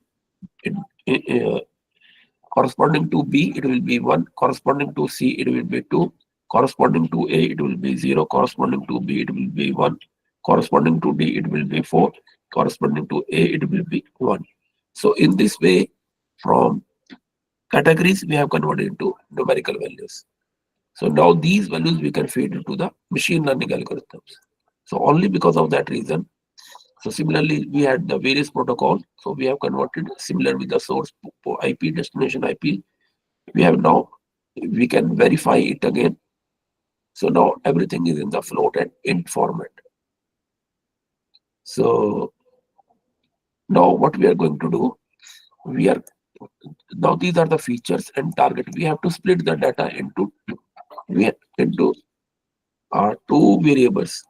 corresponding to B, it will be 1, corresponding to C, it will be 2, corresponding to A, it will be 0, corresponding to B, it will be 1, corresponding to D, it will be 4, corresponding to A, it will be 1. So in this way, from categories, we have converted into numerical values. So now these values we can feed into the machine learning algorithms. So only because of that reason. So similarly, we had the various protocols. So we have converted similar with the source IP, destination IP. We have now, we can verify it again. So now everything is in the float and int format. So now what we are going to do, now these are the features and target. We have to split the data into two variables.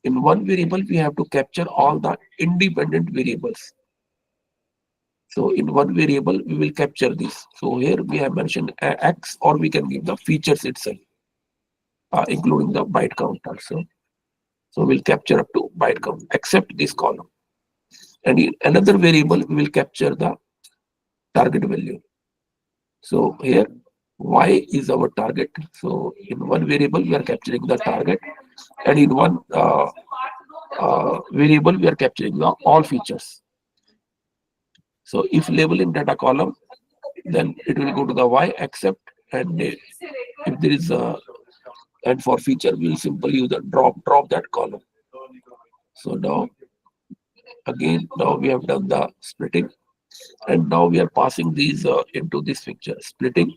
In one variable, we have to capture all the independent variables. So in one variable, we will capture this. So here we have mentioned X, or we can give the features itself, including the byte count also. So we'll capture up to byte count, except this column. And in another variable, we will capture the target value. So here, Y is our target. So in one variable, we are capturing the target, and in one variable, we are capturing the all features. So if label in data column, then it will go to the Y, except, and if there is a, and for feature, we will simply use the drop that column. So now, again, now we have done the splitting, and now we are passing these into this picture, splitting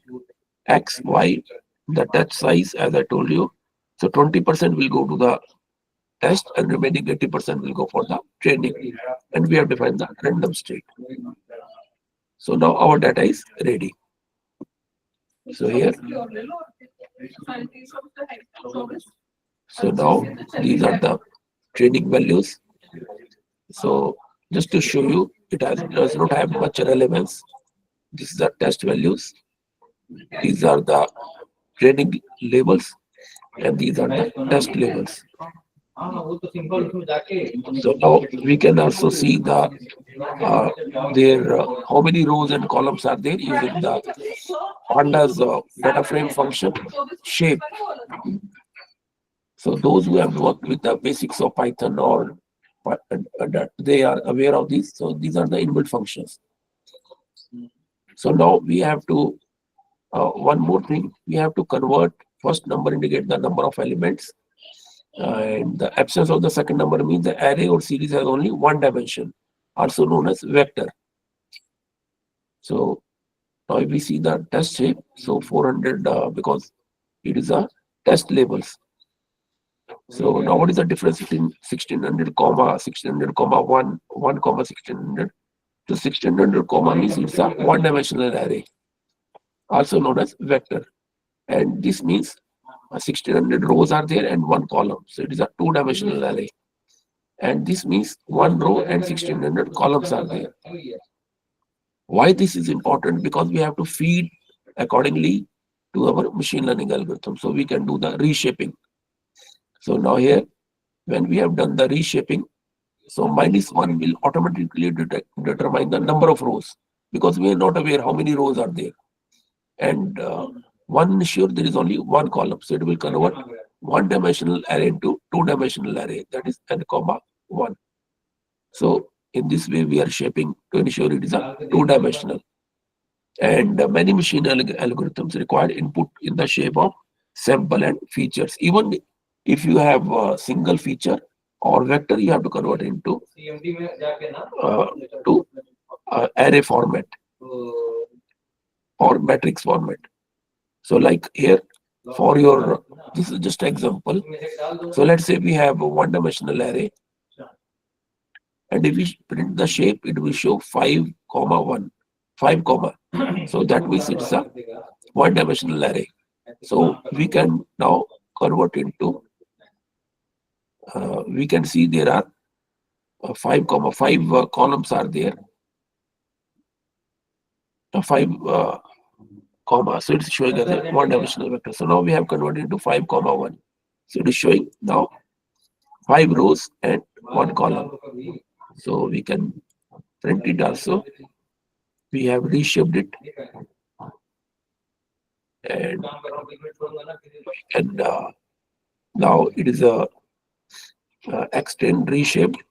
X, Y, the touch size, as I told you. So 20% will go to the test, and remaining 80% will go for the training, and we have defined the random state. So now our data is ready. So here, so now these are the training values. So just to show you, it does not have much relevance. These are test values. These are the training labels, and these are the test labels. So now we can also see the how many rows and columns are there using the pandas data frame function shape. So those who have worked with the basics of Python, or they are aware of these. So these are the inbuilt functions. So now we have to, one more thing, we have to convert first number indicate the number of elements, and the absence of the second number means the array or series has only one dimension, also known as vector. So now if we see the test shape, so 400 because it is a test labels. So now what is the difference between 1600 comma 1600 comma 1 comma 1600? So 1600 comma means it's a one-dimensional array, also known as vector, and this means 1600 rows are there and one column, so it is a two-dimensional array. And this means one row and 1600 columns are there. Why this is important? Because we have to feed accordingly to our machine learning algorithm, so we can do the reshaping. So now here, when we have done the reshaping, so -1 will automatically determine the number of rows, because we are not aware how many rows are there. And one ensure there is only one column. So it will convert one-dimensional array into two-dimensional array. That is n comma 1. So in this way, we are shaping to ensure it is a two-dimensional. And many machine learning algorithms require input in the shape of sample and features. Even if you have a single feature or vector, you have to convert into uh, to array format or matrix format. So like here for your, this is just an example. So let's say we have a one-dimensional array, and if we print the shape, it will show 5 comma 1, 5 comma. So that means it's a one-dimensional array. So we can now convert into, we can see there are 5 comma 5 columns are there. 5 comma, so it's showing as a one-dimensional vector. So now we have converted into 5 comma 1. So it is showing now 5 rows and 1 column. So we can print it also. We have reshaped it, and now it is a extend reshaped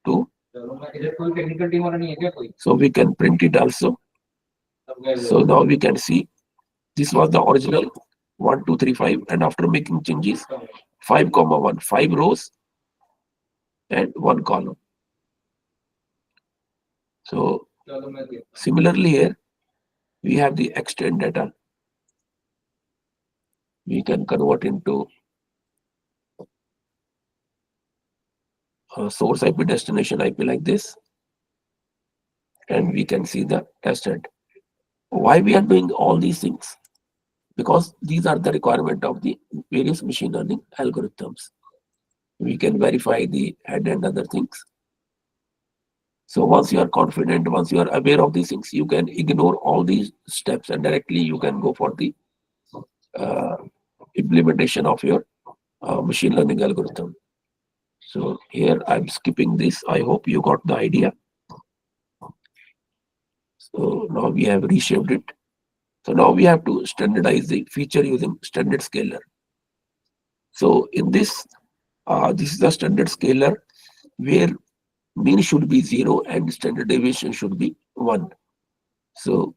to. So we can print it also. So now we can see this was the original 1, 2, 3, 5, and after making changes 5 comma 1, 5 rows and 1 column. So similarly here we have the extend data. We can convert into source IP, destination IP like this, and we can see the tested. Why we are doing all these things? Because these are the requirement of the various machine learning algorithms. We can verify the head and other things. So once you are confident, once you are aware of these things, you can ignore all these steps and directly you can go for the implementation of your machine learning algorithm. So here I'm skipping this. I hope you got the idea. So now we have reshaped it. So now we have to standardize the feature using standard scaler. So in this, this is the standard scaler where mean should be 0 and standard deviation should be 1. So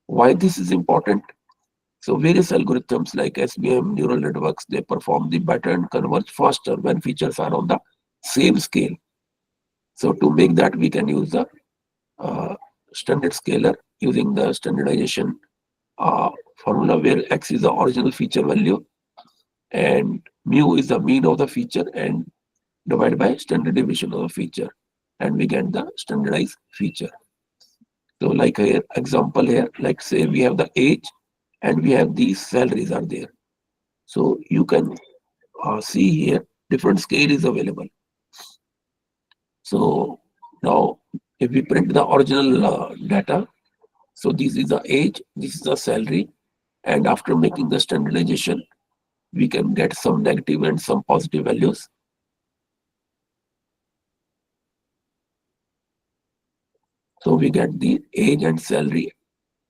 why this is important? So various algorithms like SVM, neural networks, they perform the better and converge faster when features are on the same scale. So to make that, we can use the standard scaler using the standardization formula where x is the original feature value and mu is the mean of the feature and divided by standard deviation of the feature, and we get the standardized feature. So like here, example here, like say we have the age and we have these salaries are there. So you can see here different scale is available. So now if we print the original data, so this is the age, this is the salary, and after making the standardization, we can get some negative and some positive values. So we get the age and salary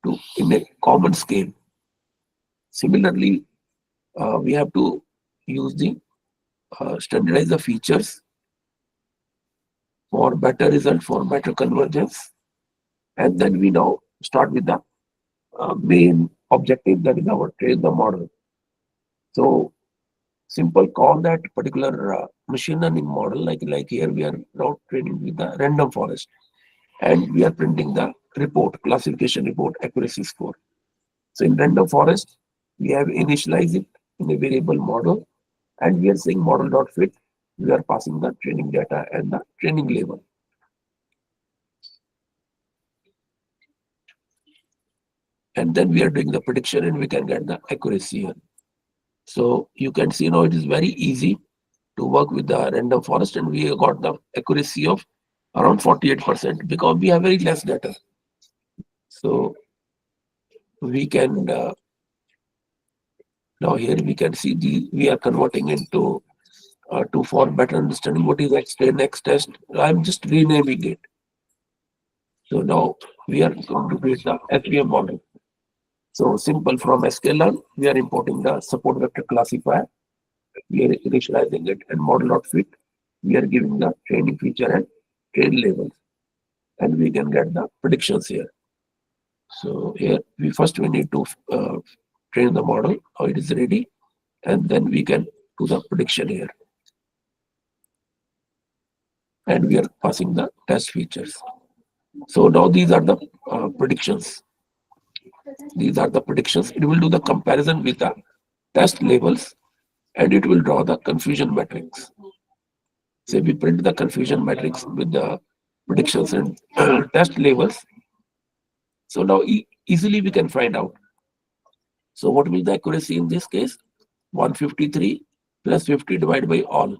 to in a common scale. Similarly, we have to use the standardize the features for better result, for better convergence, and then we now start with the main objective, that is our train the model. So simple call that particular machine learning model, like here we are now training with the random forest, and we are printing the report, classification report, accuracy score. So in random forest, we have initialized it in a variable model, and we are saying model.fit. We are passing the training data and the training label. And then we are doing the prediction and we can get the accuracy here. So you can see now it is very easy to work with the random forest, and we got the accuracy of around 48% because we have very less data. So we can now here we can see we are converting into to for better understanding what is next test. I'm just renaming it. So now we are going to create the SVM model. So simple from sklearn, we are importing the support vector classifier, we are initializing it, and model.fit, we are giving the training feature and train labels, and we can get the predictions here. So here we need to train the model, how it is ready, and then we can do the prediction here. And we are passing the test features. So now these are the predictions. These are the predictions. It will do the comparison with the test labels, and it will draw the confusion matrix. So we print the confusion matrix with the predictions and test labels. So now easily we can find out. So what will the accuracy in this case? 153 plus 50 divided by all.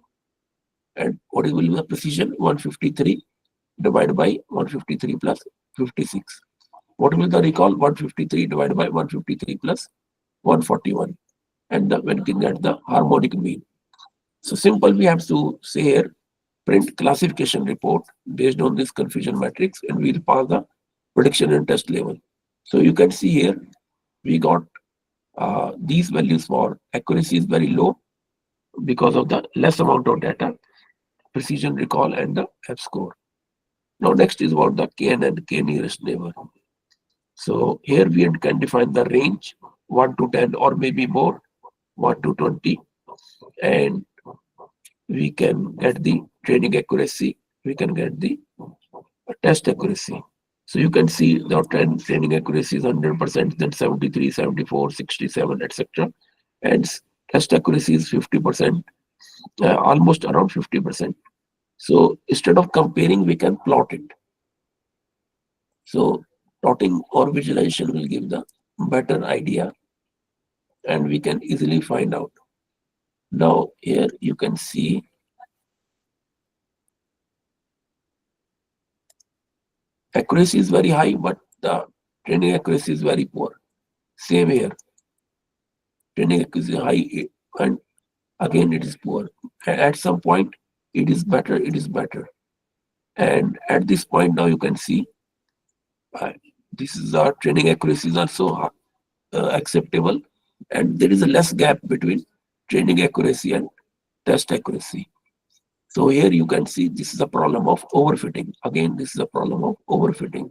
And what will be the precision? 153 divided by 153 plus 56. What will the recall? 153 divided by 153 plus 141. And when we can get the harmonic mean. So simple, we have to say here, print classification report based on this confusion matrix, and we'll pass the prediction and test level. So you can see here, we got these values for accuracy is very low because of the less amount of data, precision recall, and the F score. Now next is about the KNN, K nearest neighbor. So here we can define the range 1 to 10 or maybe more, 1 to 20, and we can get the training accuracy, we can get the test accuracy. So you can see the training accuracy is 100%, then 73, 74, 67, etc. And test accuracy is 50%, almost around 50%. So instead of comparing, we can plot it. So plotting or visualization will give the better idea, and we can easily find out. Now here you can see accuracy is very high, but the training accuracy is very poor. Same here. Training accuracy is high, and again it is poor. At some point, it is better, And at this point now you can see this is our training accuracy is also acceptable, and there is a less gap between training accuracy and test accuracy. So here you can see this is a problem of overfitting. Again, this is a problem of overfitting.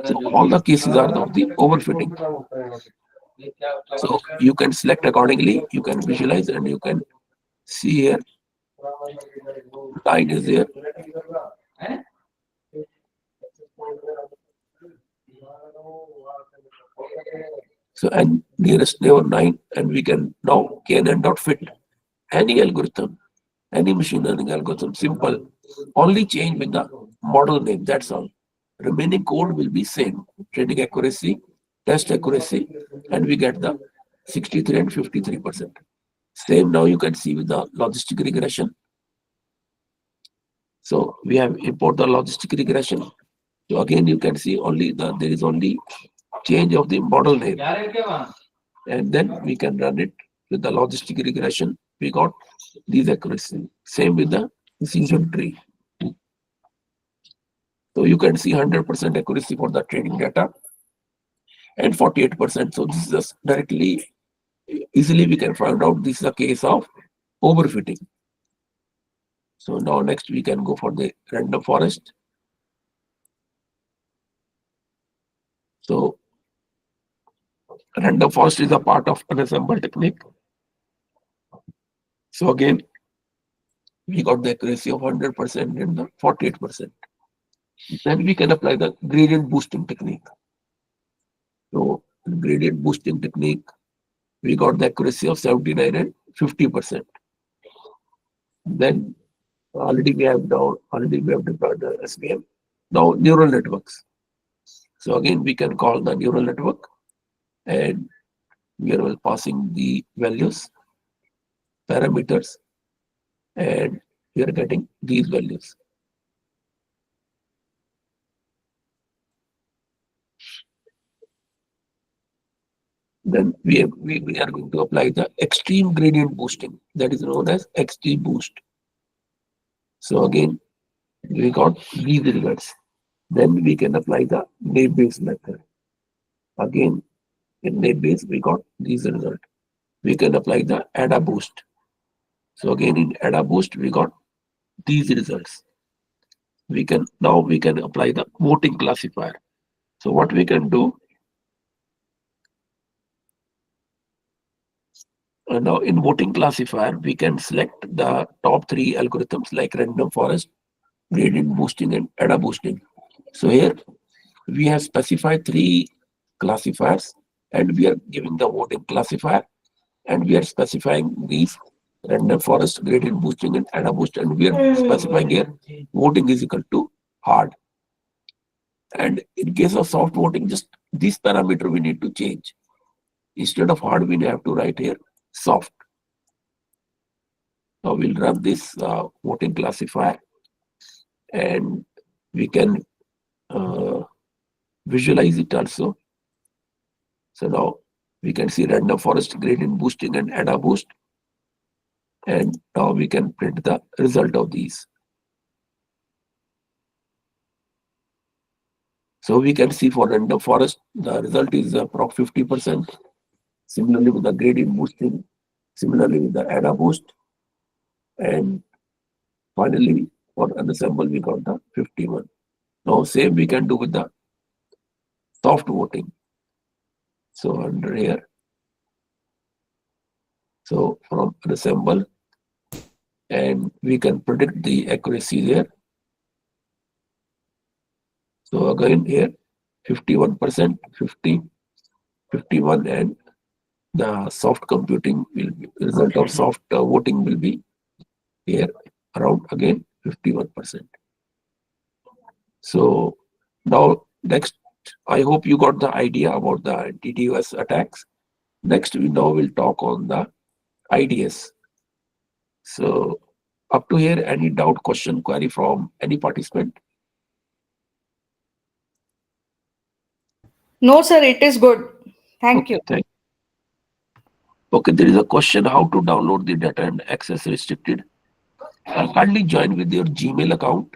So all the cases are of the overfitting. So you can select accordingly, you can visualize, and you can see here, line is there. So and nearest neighbor 9, and we can now KNN.fit any algorithm, any machine learning algorithm, simple, only change with the model name, that's all. Remaining code will be same, training accuracy, test accuracy, and we get the 63 and 53%. Same now you can see with the logistic regression. So we have import the logistic regression. So again you can see only there is only change of the model name, and then we can run it with the logistic regression. We got these accuracy. Same with the decision tree. So you can see 100% accuracy for the training data and 48%. So this is just directly, easily we can find out this is a case of overfitting. So now next we can go for the random forest. So random forest is a part of unassembled technique. So again, we got the accuracy of 100% and the 48%. Then we can apply the gradient boosting technique. So gradient boosting technique, we got the accuracy of 79 and 50%. Then already we have deployed the SVM. Now neural networks. So again, we can call the neural network, and we are passing the values, parameters, and we are getting these values. Then we are going to apply the extreme gradient boosting, that is known as XGBoost. So again, we got these results. Then we can apply the name-based method. Again, In database, we got these results. We can apply the ADA boost. So again, in ADA boost, we got these results. Now we can apply the voting classifier. So what we can do, now in voting classifier, we can select the top three algorithms like random forest, gradient boosting, and ADA boosting. So here we have specified three classifiers, and we are giving the voting classifier, and we are specifying these random forest, gradient boosting, and ADA boost, and we are specifying here voting is equal to hard. And in case of soft voting, just this parameter we need to change. Instead of hard, we have to write here soft. Now we'll run this voting classifier, and we can visualize it also. So now we can see random forest, gradient boosting, and ADA boost. And now we can print the result of these. So we can see for random forest, the result is approx 50%. Similarly with the gradient boosting, similarly with the ADA boost. And finally, for unassemble, we got the 51. Now same we can do with the soft voting. So under here, so from unassemble, and we can predict the accuracy there. So again here, 51%, 50, 51, and the soft computing will be, result of soft voting will be here around again 51%. So now next, I hope you got the idea about the DDoS attacks. Next, we now will talk on the IDS. So up to here, any doubt, question, query from any participant? No, sir, it is good. Thank you. Thank you. Okay, there is a question how to download the data and access restricted. Kindly join with your Gmail account,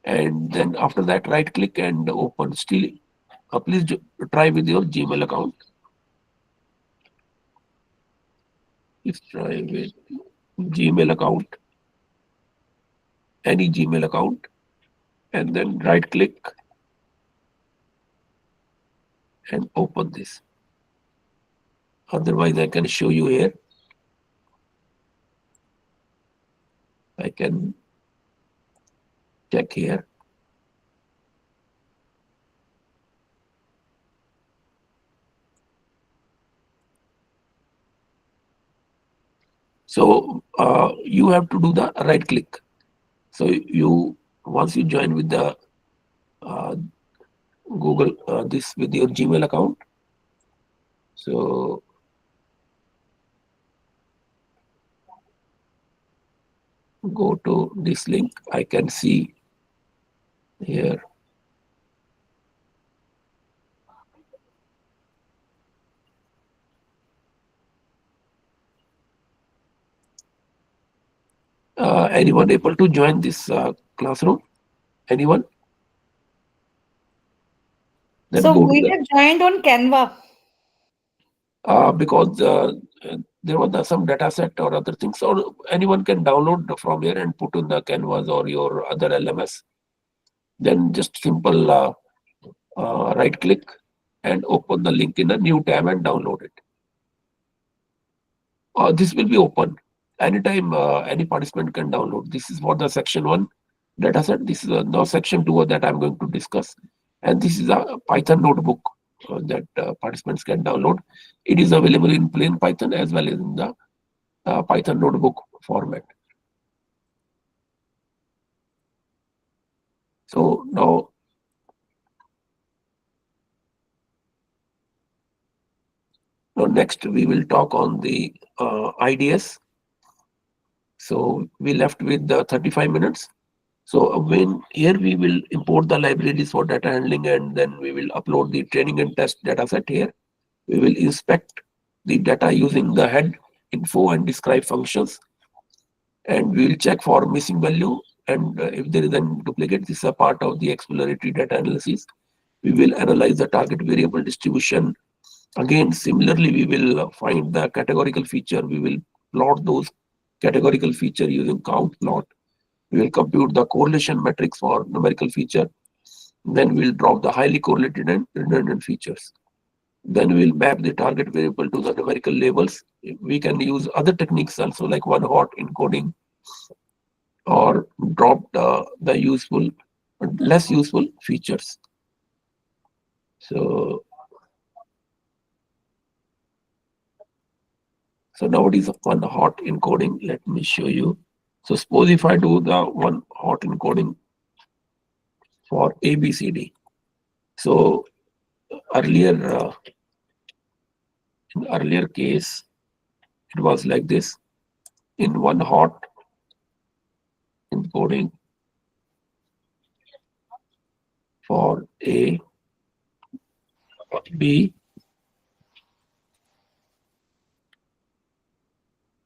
and then after that right click and open. Still, please try with your Gmail account. Please try with Gmail account, any Gmail account, and then right click and open this. Otherwise, I can show you here. I can check here. So you have to do the right click. So once you join with the Google this with your Gmail account, so go to this link. I can see here. Anyone able to join this classroom? Anyone? Then So go to we the, have joined on Canva. because there was some data set or other things, or anyone can download from here and put in the Canvas or your other LMS. Then just simple right click and open the link in a new tab and download it. This will be open anytime. Any participant can download. This is for the section 1 dataset. This is now section 2 that I'm going to discuss, and this is a Python notebook that participants can download. It is available in plain Python as well as in the Python notebook format. So now next we will talk on the IDS. So we left with the 35 minutes. So when here we will import the libraries for data handling, and then we will upload the training and test data set here. We will inspect the data using the head, info, and describe functions. And we will check for missing value. And if there is a duplicate, this is a part of the exploratory data analysis. We will analyze the target variable distribution Again, similarly, we will find the categorical feature. We will plot those categorical feature using count plot. We will compute the correlation matrix for numerical feature. Then we'll drop the highly correlated and redundant features. Then we'll map the target variable to the numerical labels. We can use other techniques also, like one hot encoding, or drop the useful, less useful features. So now it is one hot encoding. Let me show you. So suppose if I do the one hot encoding for ABCD. So earlier, in earlier case, it was like this. In one hot encoding for A, B,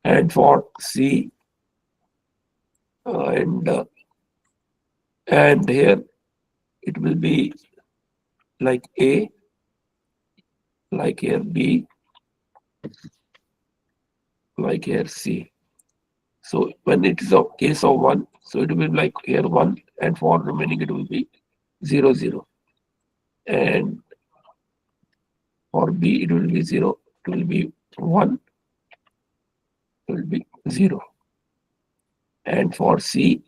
and for C, and here it will be like A, like here B, like here C. So when it is a case of 1, so it will be like here 1, and for remaining it will be 0, 0. And for B it will be 0, it will be 1, it will be 0. And for C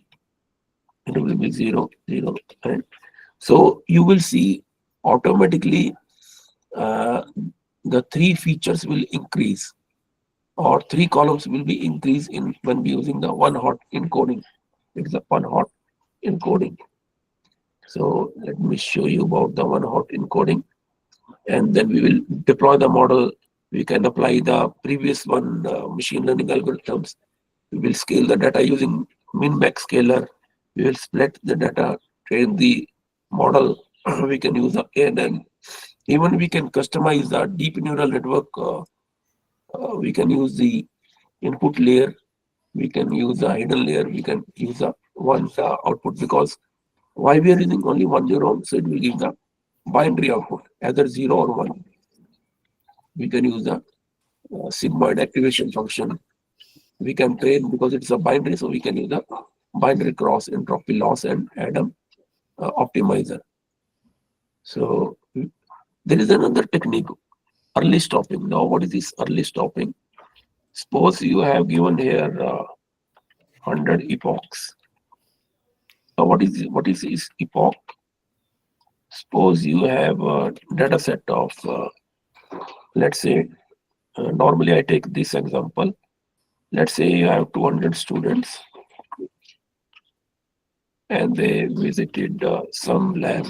it will be 0, 0. And so you will see automatically the three features will increase, or three columns will be increased in when using the one hot encoding. It is a one hot encoding. So let me show you about the one hot encoding, and then we will deploy the model. We can apply the previous one machine learning algorithms. We will scale the data using min-max scaler. We will split the data, train the model. We can use the and even we can customize the deep neural network. We can use the input layer. We can use the hidden layer. We can use the one output, because why we are using only one neuron, so it will give the binary output, either 0 or 1. We can use the sigmoid activation function. We can train, because it's a binary, so we can use the binary cross entropy loss and Adam optimizer. So there is another technique, early stopping. Now, what is this early stopping? Suppose you have given here 100 epochs. Now, what is this epoch? Suppose you have a data set of, let's say, normally I take this example. Let's say you have 200 students and they visited some lab,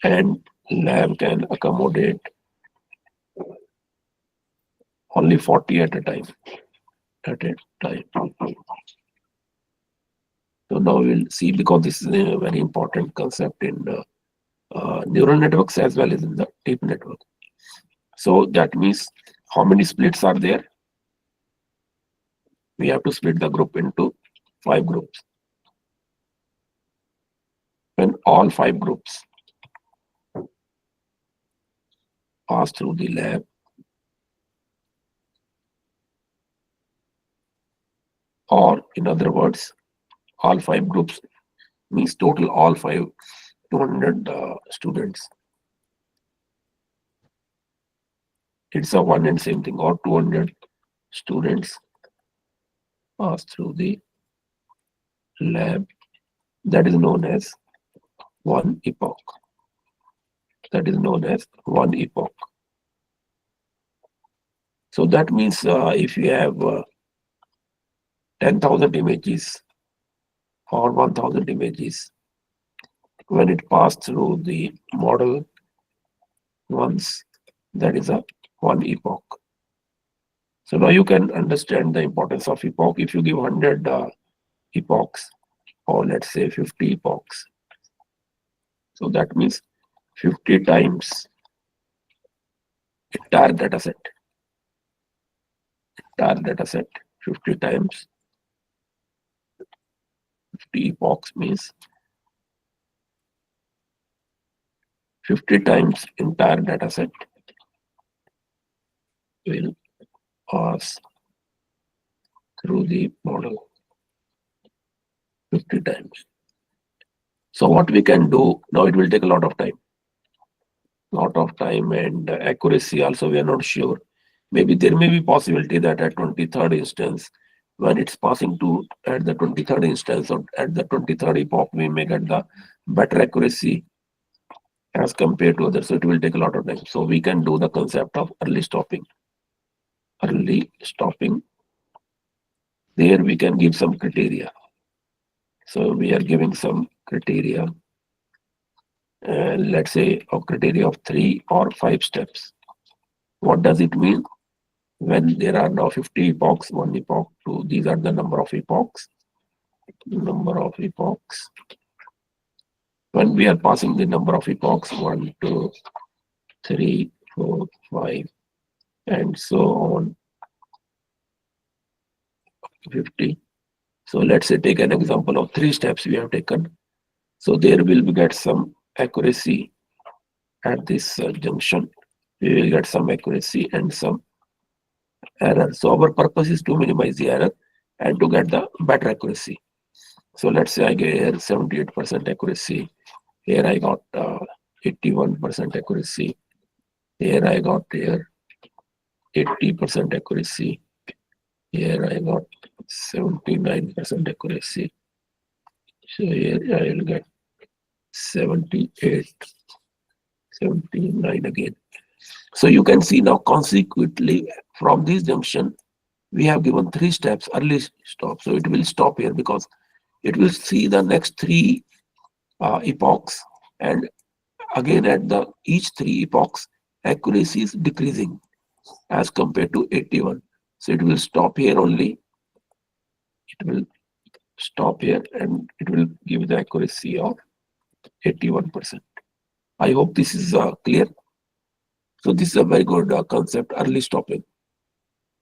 and lab can accommodate only 40 at a time. So now we'll see, because this is a very important concept in neural networks as well as in the deep network. So that means how many splits are there? We have to split the group into 5 groups. When all 5 groups pass through the lab, or in other words, all 5 groups means total all 200 students. It's a one and same thing, or 200 students pass through the lab. That is known as one epoch. That is known as one epoch. So that means if you have 10,000 images or 1,000 images, when it passed through the model once, that is a one epoch. So now you can understand the importance of epoch. If you give 100 epochs, or let's say 50 epochs, so that means 50 times entire data set. 50 times 50 epochs means 50 times entire data set will pass through the model 50 times. So what we can do now, it will take a lot of time and accuracy also we are not sure. Maybe there may be possibility that at 23rd instance, when it's passing to at the 23rd instance or at the 23rd epoch, we may get the better accuracy as compared to others. So it will take a lot of time. So we can do the concept of early stopping. Early stopping. There we can give some criteria. So we are giving some criteria. Let's say a criteria of 3 or 5 steps. What does it mean? When there are now 50 epochs, 1 epoch, 2, these are the number of epochs. Number of epochs. When we are passing the number of epochs, 1, 2, 3, 4, 5, and so on, 50. So let's say take an example of 3 steps we have taken. So there will be get some accuracy at this junction. We will get some accuracy and some error. So our purpose is to minimize the error and to get the better accuracy. So let's say I get here 78% accuracy. Here I got 81% accuracy. Here I got 80% accuracy. Here I got 79% accuracy. So here I will get 78, 79 again. So you can see now consequently from this junction, we have given 3 steps, early stop. So it will stop here because it will see the next 3 epochs, and again at the each 3 epochs, accuracy is decreasing as compared to 81. So it will stop here only. It will stop here and it will give the accuracy of 81%. I hope this is clear. So this is a very good concept, early stopping.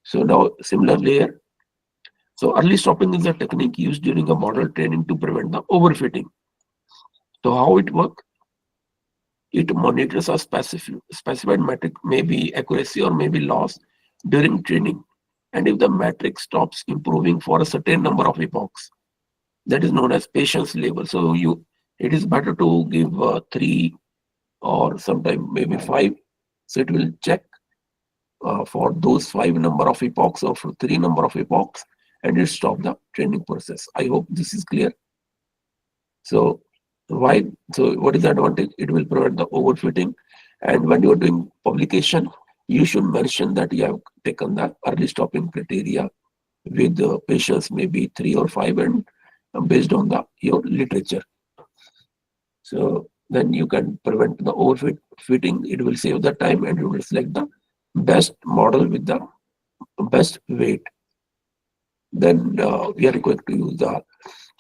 So now similarly here, so early stopping is a technique used during a model training to prevent the overfitting. So how it works? It monitors a specified metric, maybe accuracy or maybe loss during training. And if the metric stops improving for a certain number of epochs, that is known as patience level. So it is better to give 3 or sometimes maybe 5. So it will check for those 5 number of epochs or for 3 number of epochs, and it stop the training process. I hope this is clear. So why? So what is the advantage? It will prevent the overfitting. And when you are doing publication, you should mention that you have taken the early stopping criteria with the patients maybe 3 or 5 and based on your literature. So then you can prevent the overfitting. It will save the time and it will select the best model with the best weight. Then we are going to use the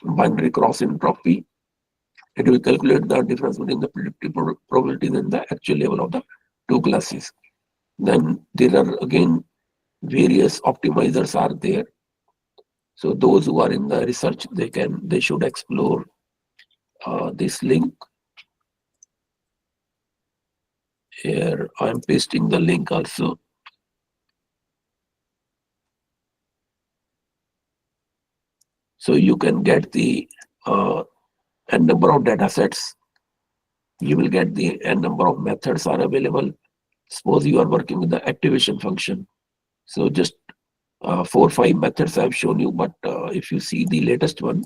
binary cross entropy. It will calculate the difference between the predicted probabilities and the actual level of the 2 classes. Then there are again various optimizers are there. So those who are in the research, they should explore this link. Here I am pasting the link also. So you can get the n number of data sets. You will get the n number of methods are available. Suppose you are working with the activation function. So just 4 or 5 methods I've shown you, but if you see the latest one,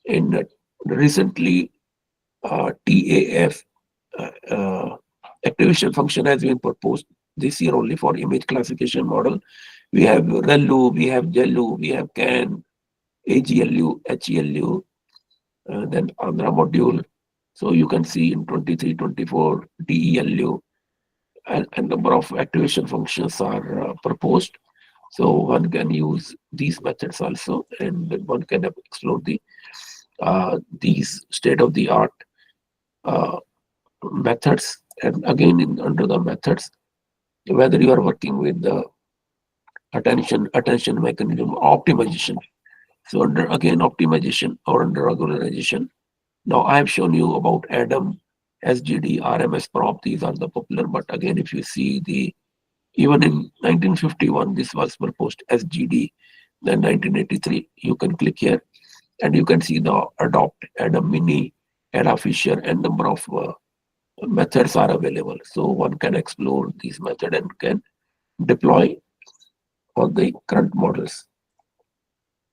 in recently TAF activation function has been proposed this year only for image classification model. We have ReLU, we have GELU, we have CAN, AGLU, HELU, then Andhra module. So you can see in 23, 24, DELU, and a number of activation functions are proposed. So one can use these methods also, and one can explore these state-of-the-art methods. And again, under the methods, whether you are working with the attention mechanism optimization. So under again optimization or under regularization. Now I have shown you about ADAM, SGD, RMS prop, these are the popular. But again, if you see even in 1951, this was proposed SGD. Then 1983, you can click here and you can see the adopt, Adam Mini, Ada Fisher, and number of methods are available. So one can explore these methods and can deploy on the current models.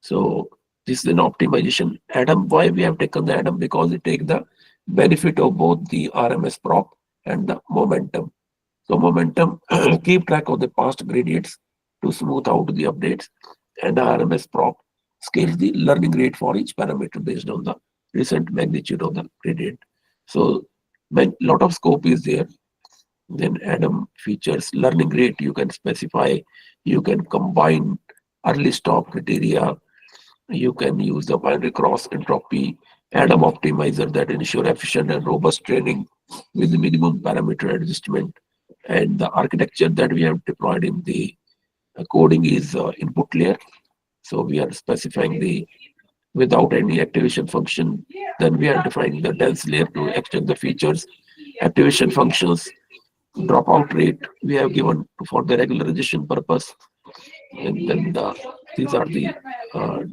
So this is an optimization. Adam, why we have taken the Adam? Because it takes the benefit of both the RMS prop and the momentum. So momentum keep track of the past gradients to smooth out the updates, and the RMS prop scales the learning rate for each parameter based on the recent magnitude of the gradient. So lot of scope is there. Then Adam features learning rate. You can specify, you can combine early stop criteria, you can use the binary cross entropy, Adam optimizer that ensure efficient and robust training with the minimum parameter adjustment. And the architecture that we have deployed in the coding is input layer. So we are specifying the without any activation function. Then we are defining the dense layer to extend the features, activation functions, dropout rate we have given for the regularization purpose. And then these are the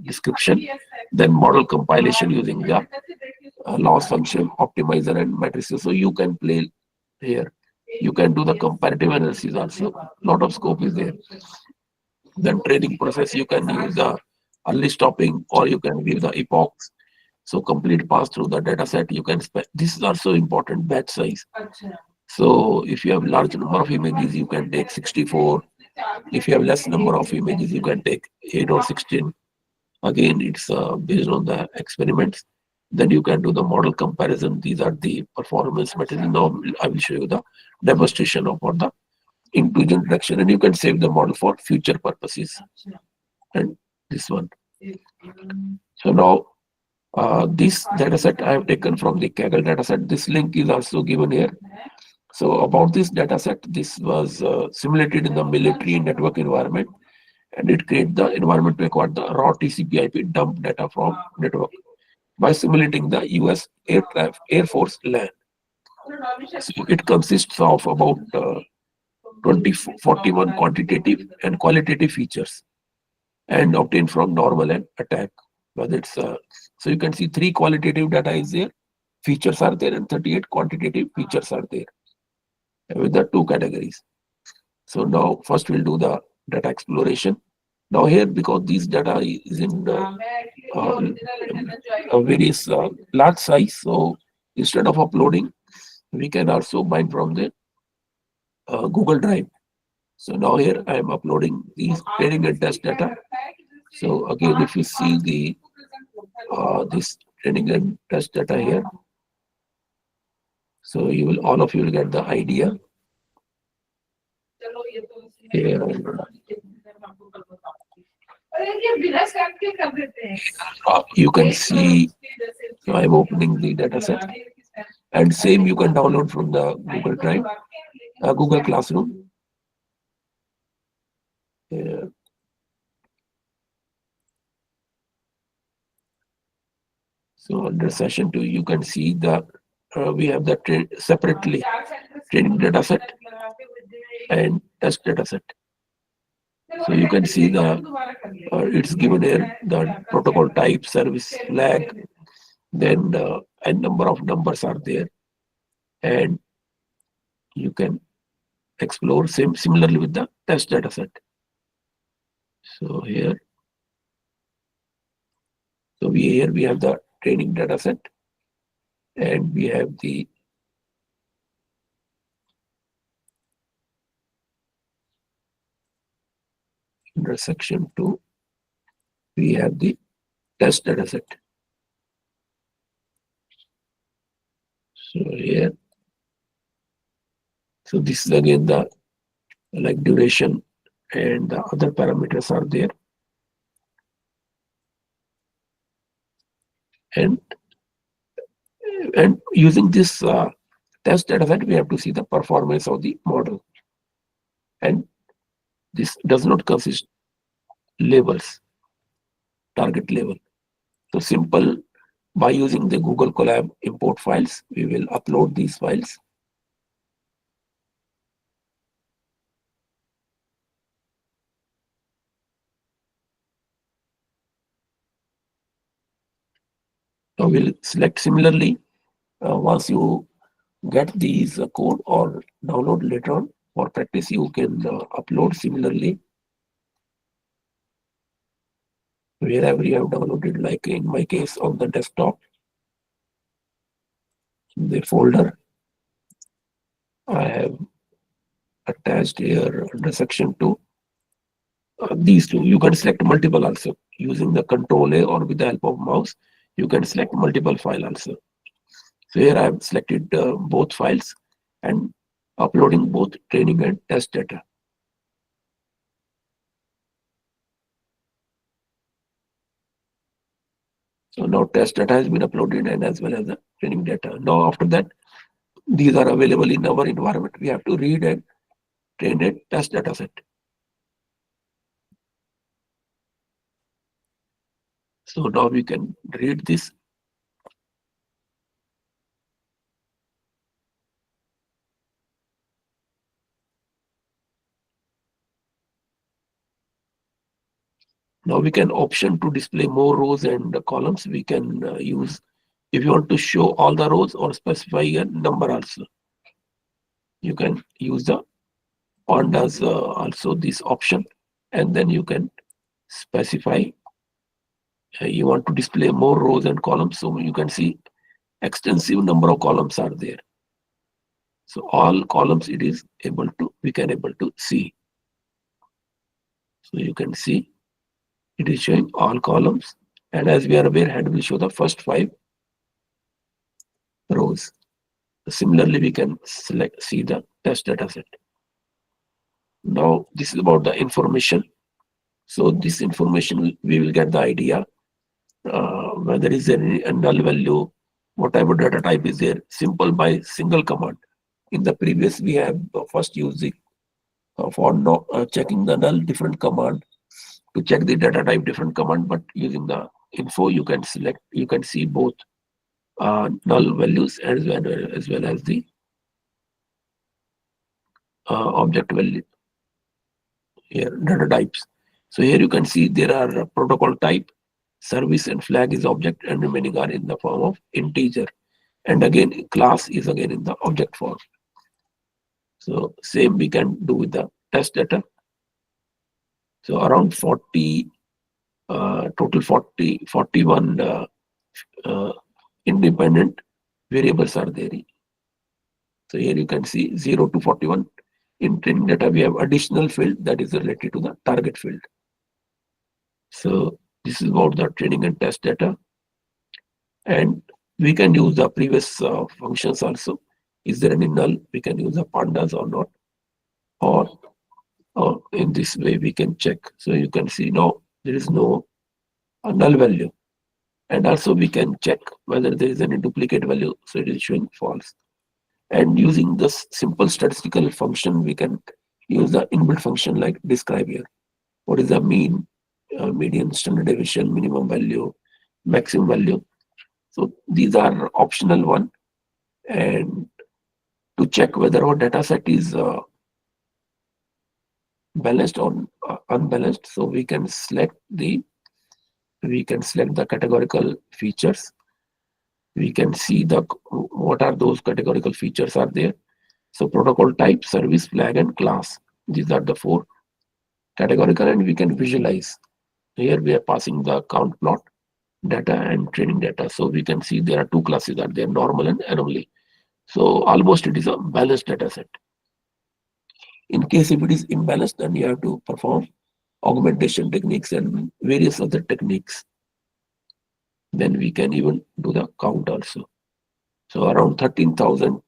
description. Then model compilation using the loss function, optimizer, and matrices. So you can play here. You can do the comparative analysis also. Lot of scope is there. Then training process, you can use the early stopping or you can give the epochs. So complete pass through the data set. You can this is also important, batch size. So if you have large number of images, you can take 64. If you have less number of images, you can take 8 or 16. Again, it's based on the experiments. Then you can do the model comparison. These are the performance material. Now I will show you the demonstration of what the inclusion reduction, and you can save the model for future purposes. And this one. So now this dataset I have taken from the Kaggle dataset. This link is also given here. So about this dataset, this was simulated in the military network environment, and it created the environment to acquire the raw TCP/IP dump data from network by simulating the US Air Force LAN. So it consists of about 41 quantitative and qualitative features and obtained from normal and attack. Whether it's so you can see 3 qualitative data is there, features are there, and 38 quantitative features are there with the 2 categories. So now first we'll do the data exploration. Now here, because these data is in various large size, so instead of uploading, we can also bind from the Google Drive. So now here I am uploading these training and test data. So again, if you see the this training and test data here, so you will all of you will get the idea. Here, you can see, so I'm opening the data set, and same you can download from the Google Drive, Google Classroom. So under session 2, you can see the we have the separately training data set and test data set. So you can see the it's given here the protocol type, service flag, then a number of numbers are there, and you can explore similarly with the test data set. So here, here we have the training data set, and we have the under section 2, we have the test data set. So here, so this is again the like duration and the other parameters are there. And using this test data set, we have to see the performance of the model. And this does not consist labels, target level. So simple By using the Google Colab import files, we will upload these files. Now we'll select similarly. Once you get these code or download later on for practice, you can upload similarly wherever you have downloaded, like in my case on the desktop, the folder I have attached here under section 2. These two, you can select multiple also using the control A, or with the help of mouse you can select multiple file also. So here I have selected both files and uploading both training and test data. So now test data has been uploaded, and as well as the training data. Now after that, these are available in our environment. We have to read and train a test data set. So now we can read this. Now we can option to display more rows and columns. We can use, if you want to show all the rows or specify a number also, you can use the pandas also this option, and then you can specify you want to display more rows and columns, so you can see extensive number of columns are there. So all columns it is able to, we can able to see. So you can see it is showing all columns, and as we are aware, head will show the first 5 rows. Similarly, we can see the test data set. Now this is about the information. So this information we will get the idea whether is there any null value, what type of data type is there, simple by single command. In the previous we have first used the for checking the null different command, to check the data type different command, but using the info you can select, you can see both null values as well as the object value here, data types. So here you can see there are protocol type, service and flag is object, and remaining are in the form of integer. And again, class is again in the object form. So same we can do with the test data. So around 40, total 41 independent variables are there. So here you can see 0 to 41. In training data, we have additional field that is related to the target field. So this is about the training and test data. And we can use the previous functions also. Is there any null? We can use the pandas or not. Or in this way we can check. So you can see now there is no null value. And also we can check whether there is any duplicate value. So it is showing false. And using this simple statistical function, we can use the inbuilt function like describe here. What is the mean, median, standard deviation, minimum value, maximum value. So these are optional one. And to check whether our data set is balanced or unbalanced, so we can select the categorical features. We can see the what are those categorical features are there. So protocol type, service, flag, and class. These are the 4 categorical, and we can visualize. Here we are passing the count plot data and training data. So we can see there are 2 classes are there, normal and anomaly. So almost it is a balanced data set. In case if it is imbalanced, then you have to perform augmentation techniques and various other techniques. Then we can even do the count also. So around 13,000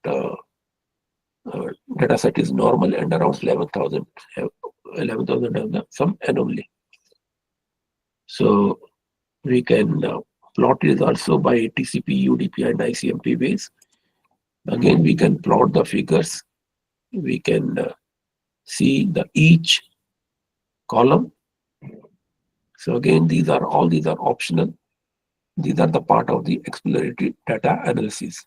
data set is normal, and around 11,000 have some anomaly. So we can plot it also by TCP, UDP, and ICMP ways. Again, we can plot the figures. We can see the each column. So again, these are optional. These are the part of the exploratory data analysis,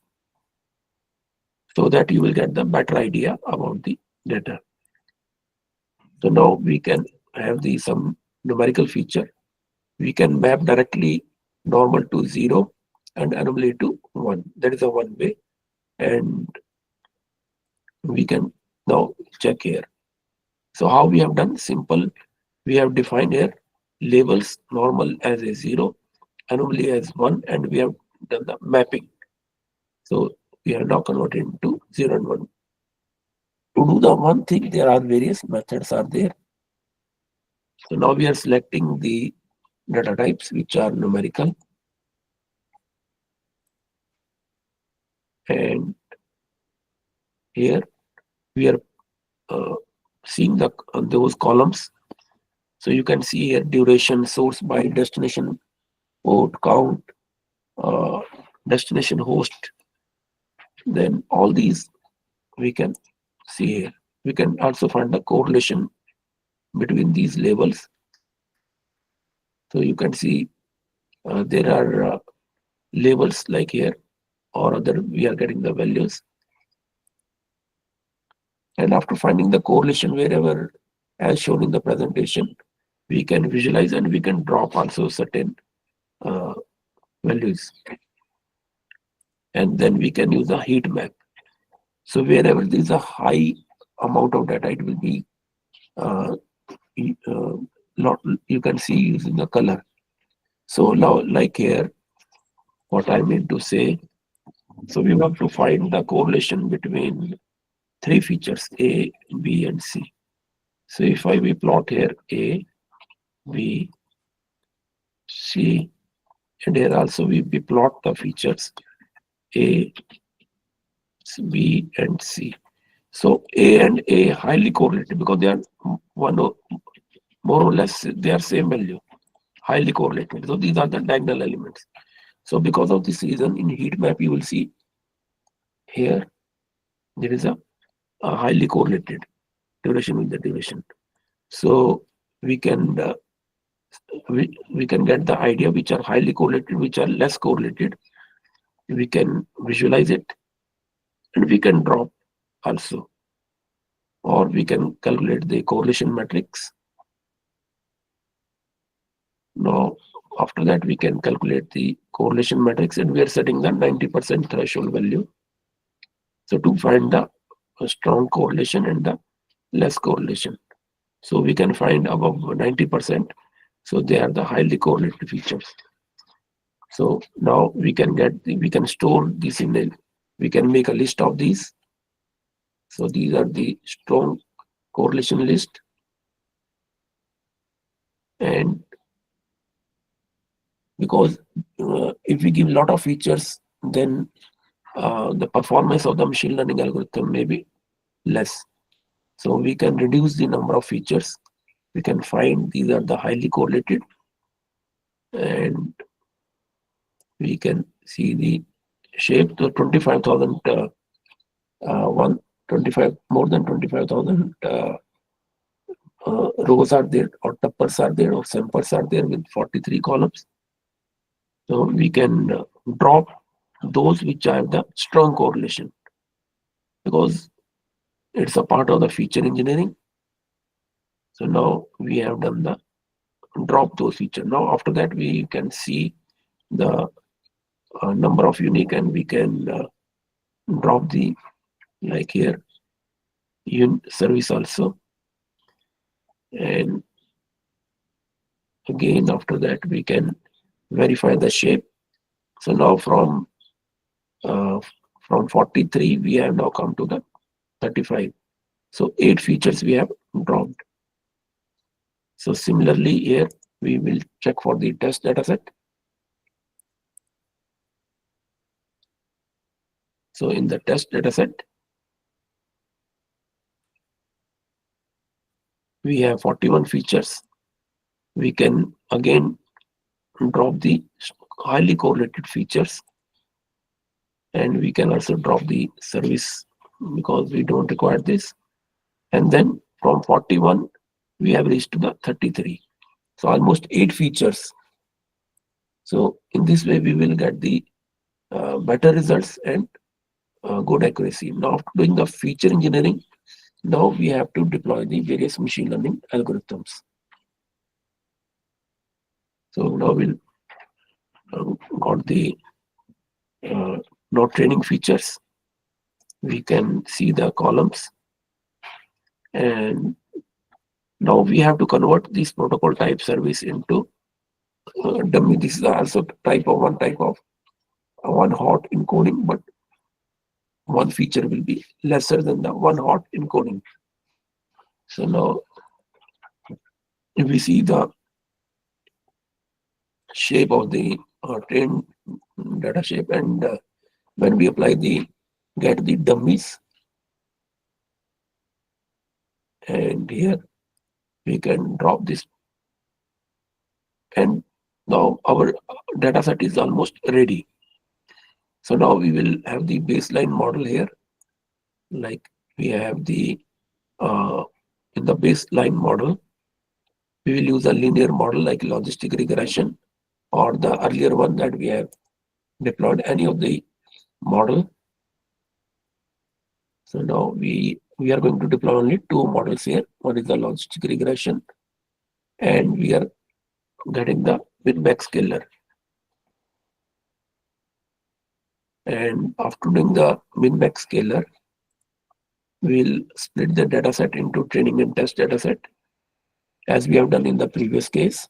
so that you will get the better idea about the data. So now we can have the some numerical feature. We can map directly normal to 0 and anomaly to 1. That is a one way. And we can now check here. So how we have done? Simple. We have defined here labels normal as a 0, anomaly as 1, and we have done the mapping. So we are now converted into 0 and 1. To do the one thing, there are various methods are there. So now we are selecting the data types which are numerical, and here we are seeing those columns. So you can see here duration, source by destination, port count, uh, destination host. Then all these we can see here. We can also find the correlation between these labels. So you can see there are labels like here or other, we are getting the values. And after finding the correlation wherever as shown in the presentation, we can visualize and we can drop also certain values. And then we can use a heat map. So wherever there is a high amount of data, it will be lot, you can see using the color. So now like here, what I mean to say, so we have to find the correlation between three features, A, B, and C. So if we plot here A, B, C, and here also we plot the features A, B, and C. So A and A highly correlated because they are more or less they are same value, highly correlated. So these are the diagonal elements. So because of this reason, in heat map you will see here there is a highly correlated duration with the duration. So we can we can get the idea which are highly correlated, which are less correlated. We can visualize it, and we can drop also, or we can calculate the correlation matrix. Now after that we can calculate the correlation matrix, and we are setting the 90% threshold value. So to find the strong correlation and the less correlation. So we can find above 90%. So they are the highly correlated features. So now we can we can store this in a, we can make a list of these. So these are the strong correlation list. And because if we give a lot of features, then the performance of the machine learning algorithm may be less. So we can reduce the number of features. We can find these are the highly correlated, and we can see the shape. The 25,000 more than 25,000 rows are there, or tuppers are there, or samples are there with 43 columns. So we can drop those which have the strong correlation, because it's a part of the feature engineering. So now we have done the drop those features. Now after that we can see the number of unique, and we can drop the, like here, service also. And again after that we can verify the shape. So now from 43 we have now come to the 35. So 8 features we have dropped. So similarly here we will check for the test dataset. So in the test dataset we have 41 features. We can again drop the highly correlated features, and we can also drop the service because we don't require this. And then from 41 we have reached to the 33. So almost 8 features. So in this way, we will get the better results and good accuracy. Now, after doing the feature engineering, now we have to deploy the various machine learning algorithms. So now we'll got the node training features. We can see the columns, and now we have to convert this protocol type service into dummy. This is also one type of one hot encoding, but one feature will be lesser than the one hot encoding. So now if we see the shape of the trained data shape, and when we apply the get the dummies, and here we can drop this, and now our data set is almost ready. So now we will have the baseline model here, like we have the in the baseline model, we will use a linear model like logistic regression, or the earlier one that we have deployed, any of the model. So now we are going to deploy only two models here. One is the logistic regression, and we are getting the min-max scaler. And after doing the min-max scaler, we'll split the dataset into training and test dataset, as we have done in the previous case.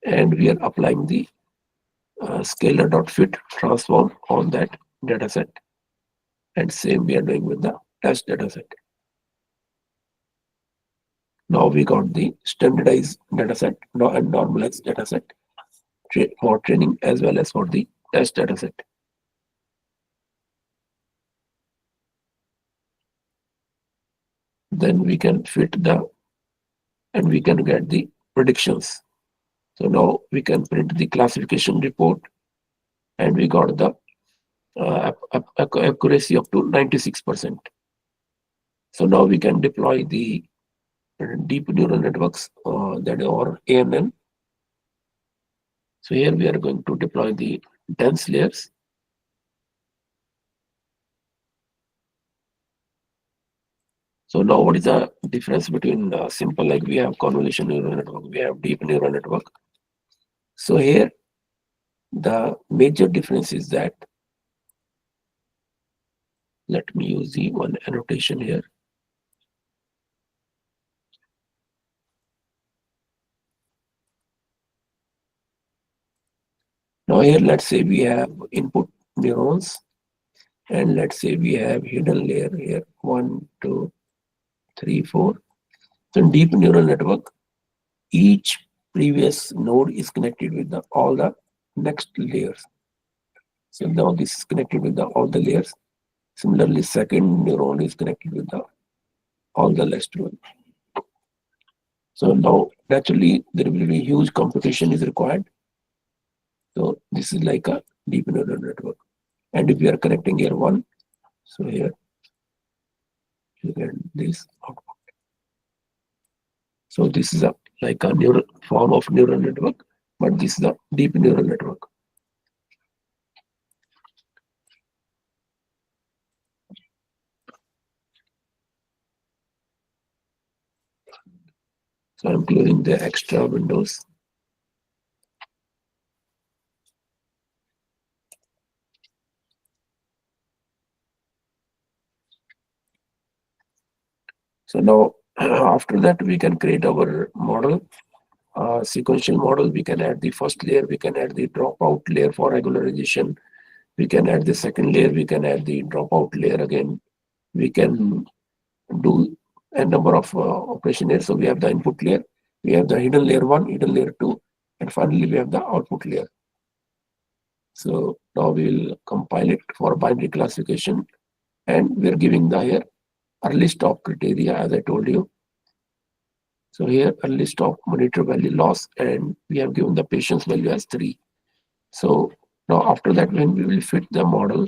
And we are applying the scalar.fit transform on that dataset. And same we are doing with the test dataset. Now we got the standardized dataset and normalized dataset for training as well as for the test dataset. Then we can fit and we can get the predictions. So now we can print the classification report, and we got the accuracy up to 96%. So now we can deploy the deep neural networks that or ANN. So here we are going to deploy the dense layers. So now what is the difference between simple, like we have convolution neural network, we have deep neural network. So here the major difference is that, let me use the one annotation here. Now here, let's say we have input neurons, and let's say we have hidden layer here, 1, 2, 3, 4. So in deep neural network, each previous node is connected with all the next layers. So now this is connected with all the layers. Similarly, second neuron is connected with all the next one. So now naturally there will be huge computation is required. So this is like a deep neural network. And if we are connecting here one, so here you get this output. So this is like a neural form of neural network, but this is a deep neural network. So I'm closing the extra windows. So now after that we can create our model, sequential model. We can add the first layer, we can add the dropout layer for regularization, we can add the second layer, we can add the dropout layer again, we can do a number of operation here. So we have the input layer, we have the hidden layer 1, hidden layer 2, and finally we have the output layer. So now we will compile it for binary classification, and we are giving the here early stop criteria, as I told you. So here early stop monitor value loss, and we have given the patient's value as 3. So now after that, when we will fit the model,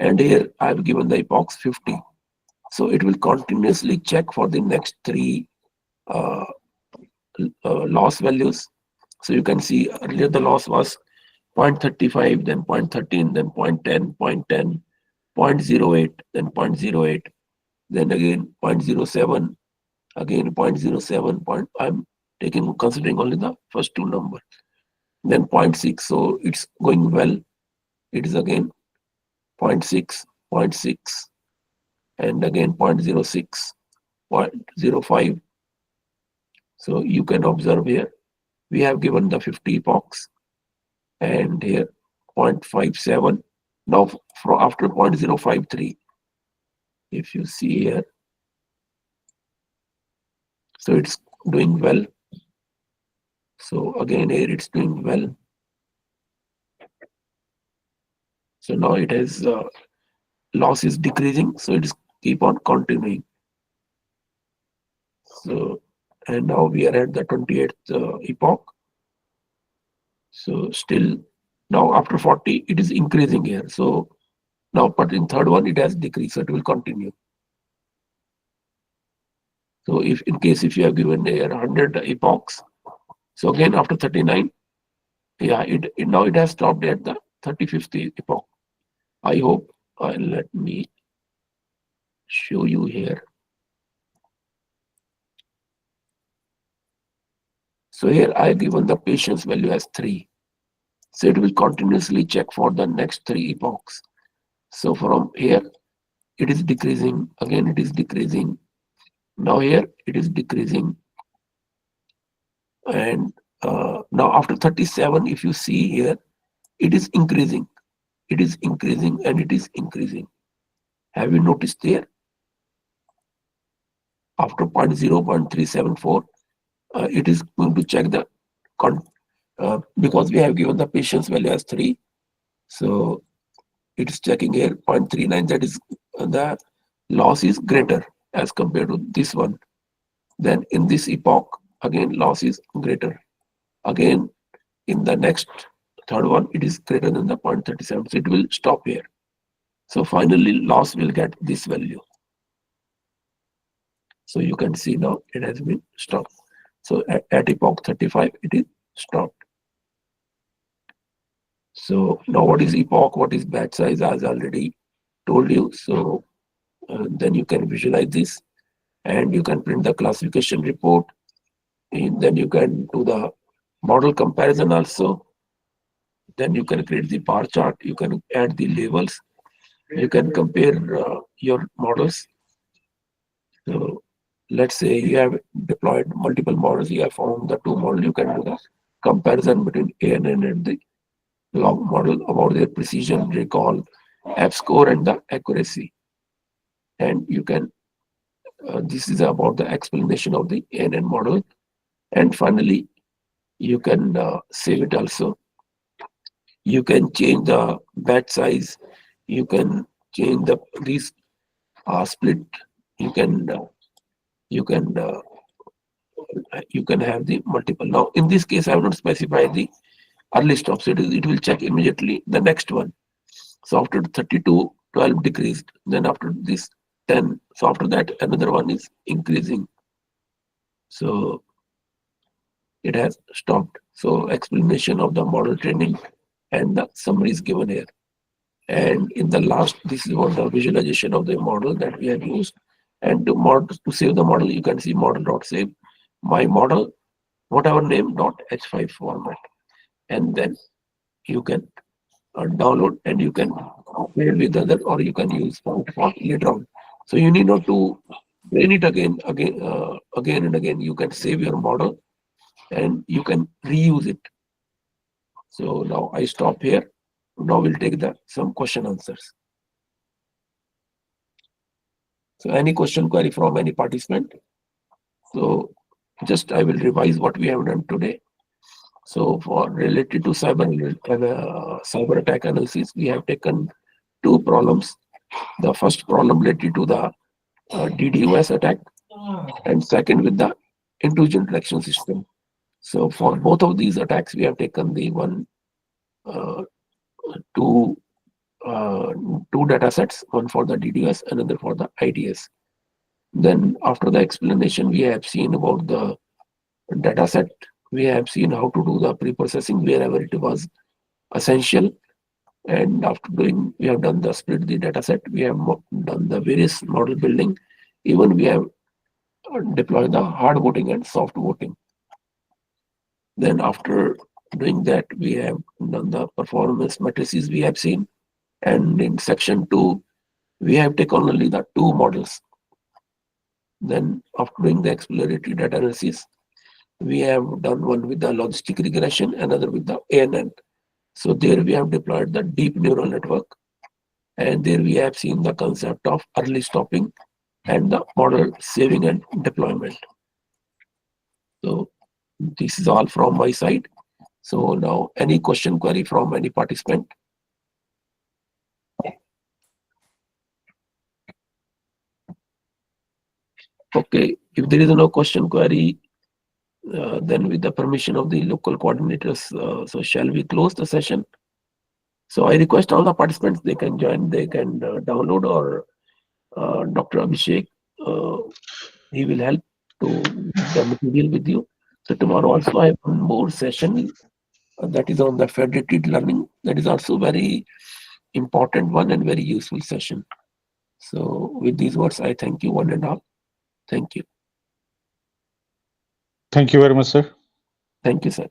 and here I have given the epochs 50. So it will continuously check for the next 3 loss values. So you can see earlier the loss was 0.35, then 0.13, then 0.10, 0.10, 0.08, then 0.08, then again 0.07, again 0.07. I'm taking considering only the first two numbers. Then 0.6, so it's going well. It is again 0.6, 0.6, and again 0.06, 0.05. So you can observe here, we have given the 50 epochs, and here 0.57. Now after 0.053, if you see here, so it's doing well. So again here it's doing well. So now it has loss is decreasing, so it's keep on continuing. So, and now we are at the 28th epoch. So still now after 40 it is increasing here. So now but in third one it has decreased, so it will continue. So if in case if you have given a 100 epochs, so again after 39, yeah, it now it has stopped at the 35th epoch. I hope, let me show you here. So here I have given the patience value as 3. So it will continuously check for the next 3 epochs. So from here it is decreasing, again it is decreasing. Now here it is decreasing, and now after 37, if you see here, it is increasing. It is increasing and it is increasing. Have you noticed there? After 0.374, it is going to check the because we have given the patience value as 3. So it is checking here 0.39, that is the loss is greater as compared to this one. Then in this epoch, again loss is greater. Again in the next third one, it is greater than the 0.37. So it will stop here. So finally loss will get this value. So you can see now it has been stopped. So at epoch 35, it is stopped. So now what is epoch, what is batch size, as I already told you. So then you can visualize this, and you can print the classification report, and then you can do the model comparison also. Then you can create the bar chart, you can add the labels, you can compare your models. So let's say you have deployed multiple models, you have found the two models, you can do the comparison between ANN and the log model about their precision, recall, F score, and the accuracy. And you can, this is about the explanation of the ANN model. And finally, you can save it also. You can change the batch size. You can change these split. You can have the multiple. Now in this case, I have not specified the early stop, so it will check immediately the next one. So after 32, 12 decreased. Then after this 10. So after that another one is increasing. So it has stopped. So explanation of the model training and the summary is given here. And in the last, this is what the visualization of the model that we have used. And to save the model, you can see model.save my model, whatever name, .h5 format. And then you can download, and you can compare with other, or you can use for later on. So you need not to train it again and again. You can save your model and you can reuse it. So now I stop here. Now we'll take some question answers. So any question, query from any participant? So just I will revise what we have done today. So for related to cyber attack analysis, we have taken 2 problems. The first problem related to the DDoS attack, and second with the intrusion detection system. So for both of these attacks, we have taken the two data sets, one for the DDoS, another for the IDS. Then after the explanation, we have seen about the Dataset, we have seen how to do the pre-processing wherever it was essential. And after doing, we have done the split the dataset. We have done the various model building. Even we have deployed the hard voting and soft voting. Then after doing that, we have done the performance matrices we have seen. And in section 2, we have taken only the two models. Then after doing the exploratory data analysis, we have done one with the logistic regression, another with the ANN. So there we have deployed the deep neural network, and there we have seen the concept of early stopping and the model saving and deployment. So this is all from my side. So now any question query from any participant? Okay, if there is no question query, then with the permission of the local coordinators, so shall we close the session? So I request all the participants, they can join, they can download, or Dr. Abhishek, he will help to give the material with you. So tomorrow also I have one more session that is on the federated learning. That is also very important one and very useful session. So with these words, I thank you one and all. Thank you. Thank you very much, sir. Thank you, sir.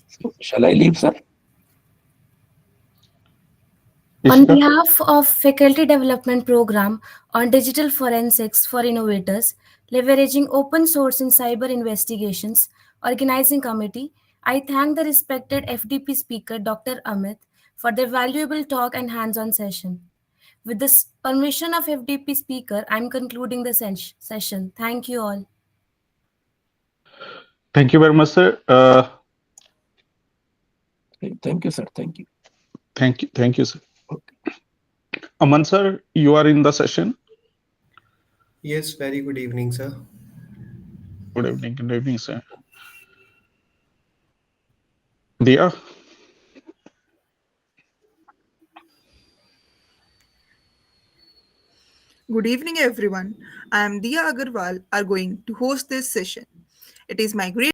So shall I leave, sir? On Ishika? behalf of Faculty Development Program on Digital Forensics for Innovators, leveraging open source in cyber investigations, organizing committee, I thank the respected FDP speaker Dr. Amit for their valuable talk and hands-on session. With the permission of FDP speaker, I'm concluding the session. Thank you all. Thank you very much, sir. Thank you, sir. Thank you. Thank you, sir. Okay. Aman, sir, you are in the session. Yes, very good evening, sir. Good evening, sir. Dia? Good evening, everyone. I am Dia Agarwal, are going to host this session. It is my great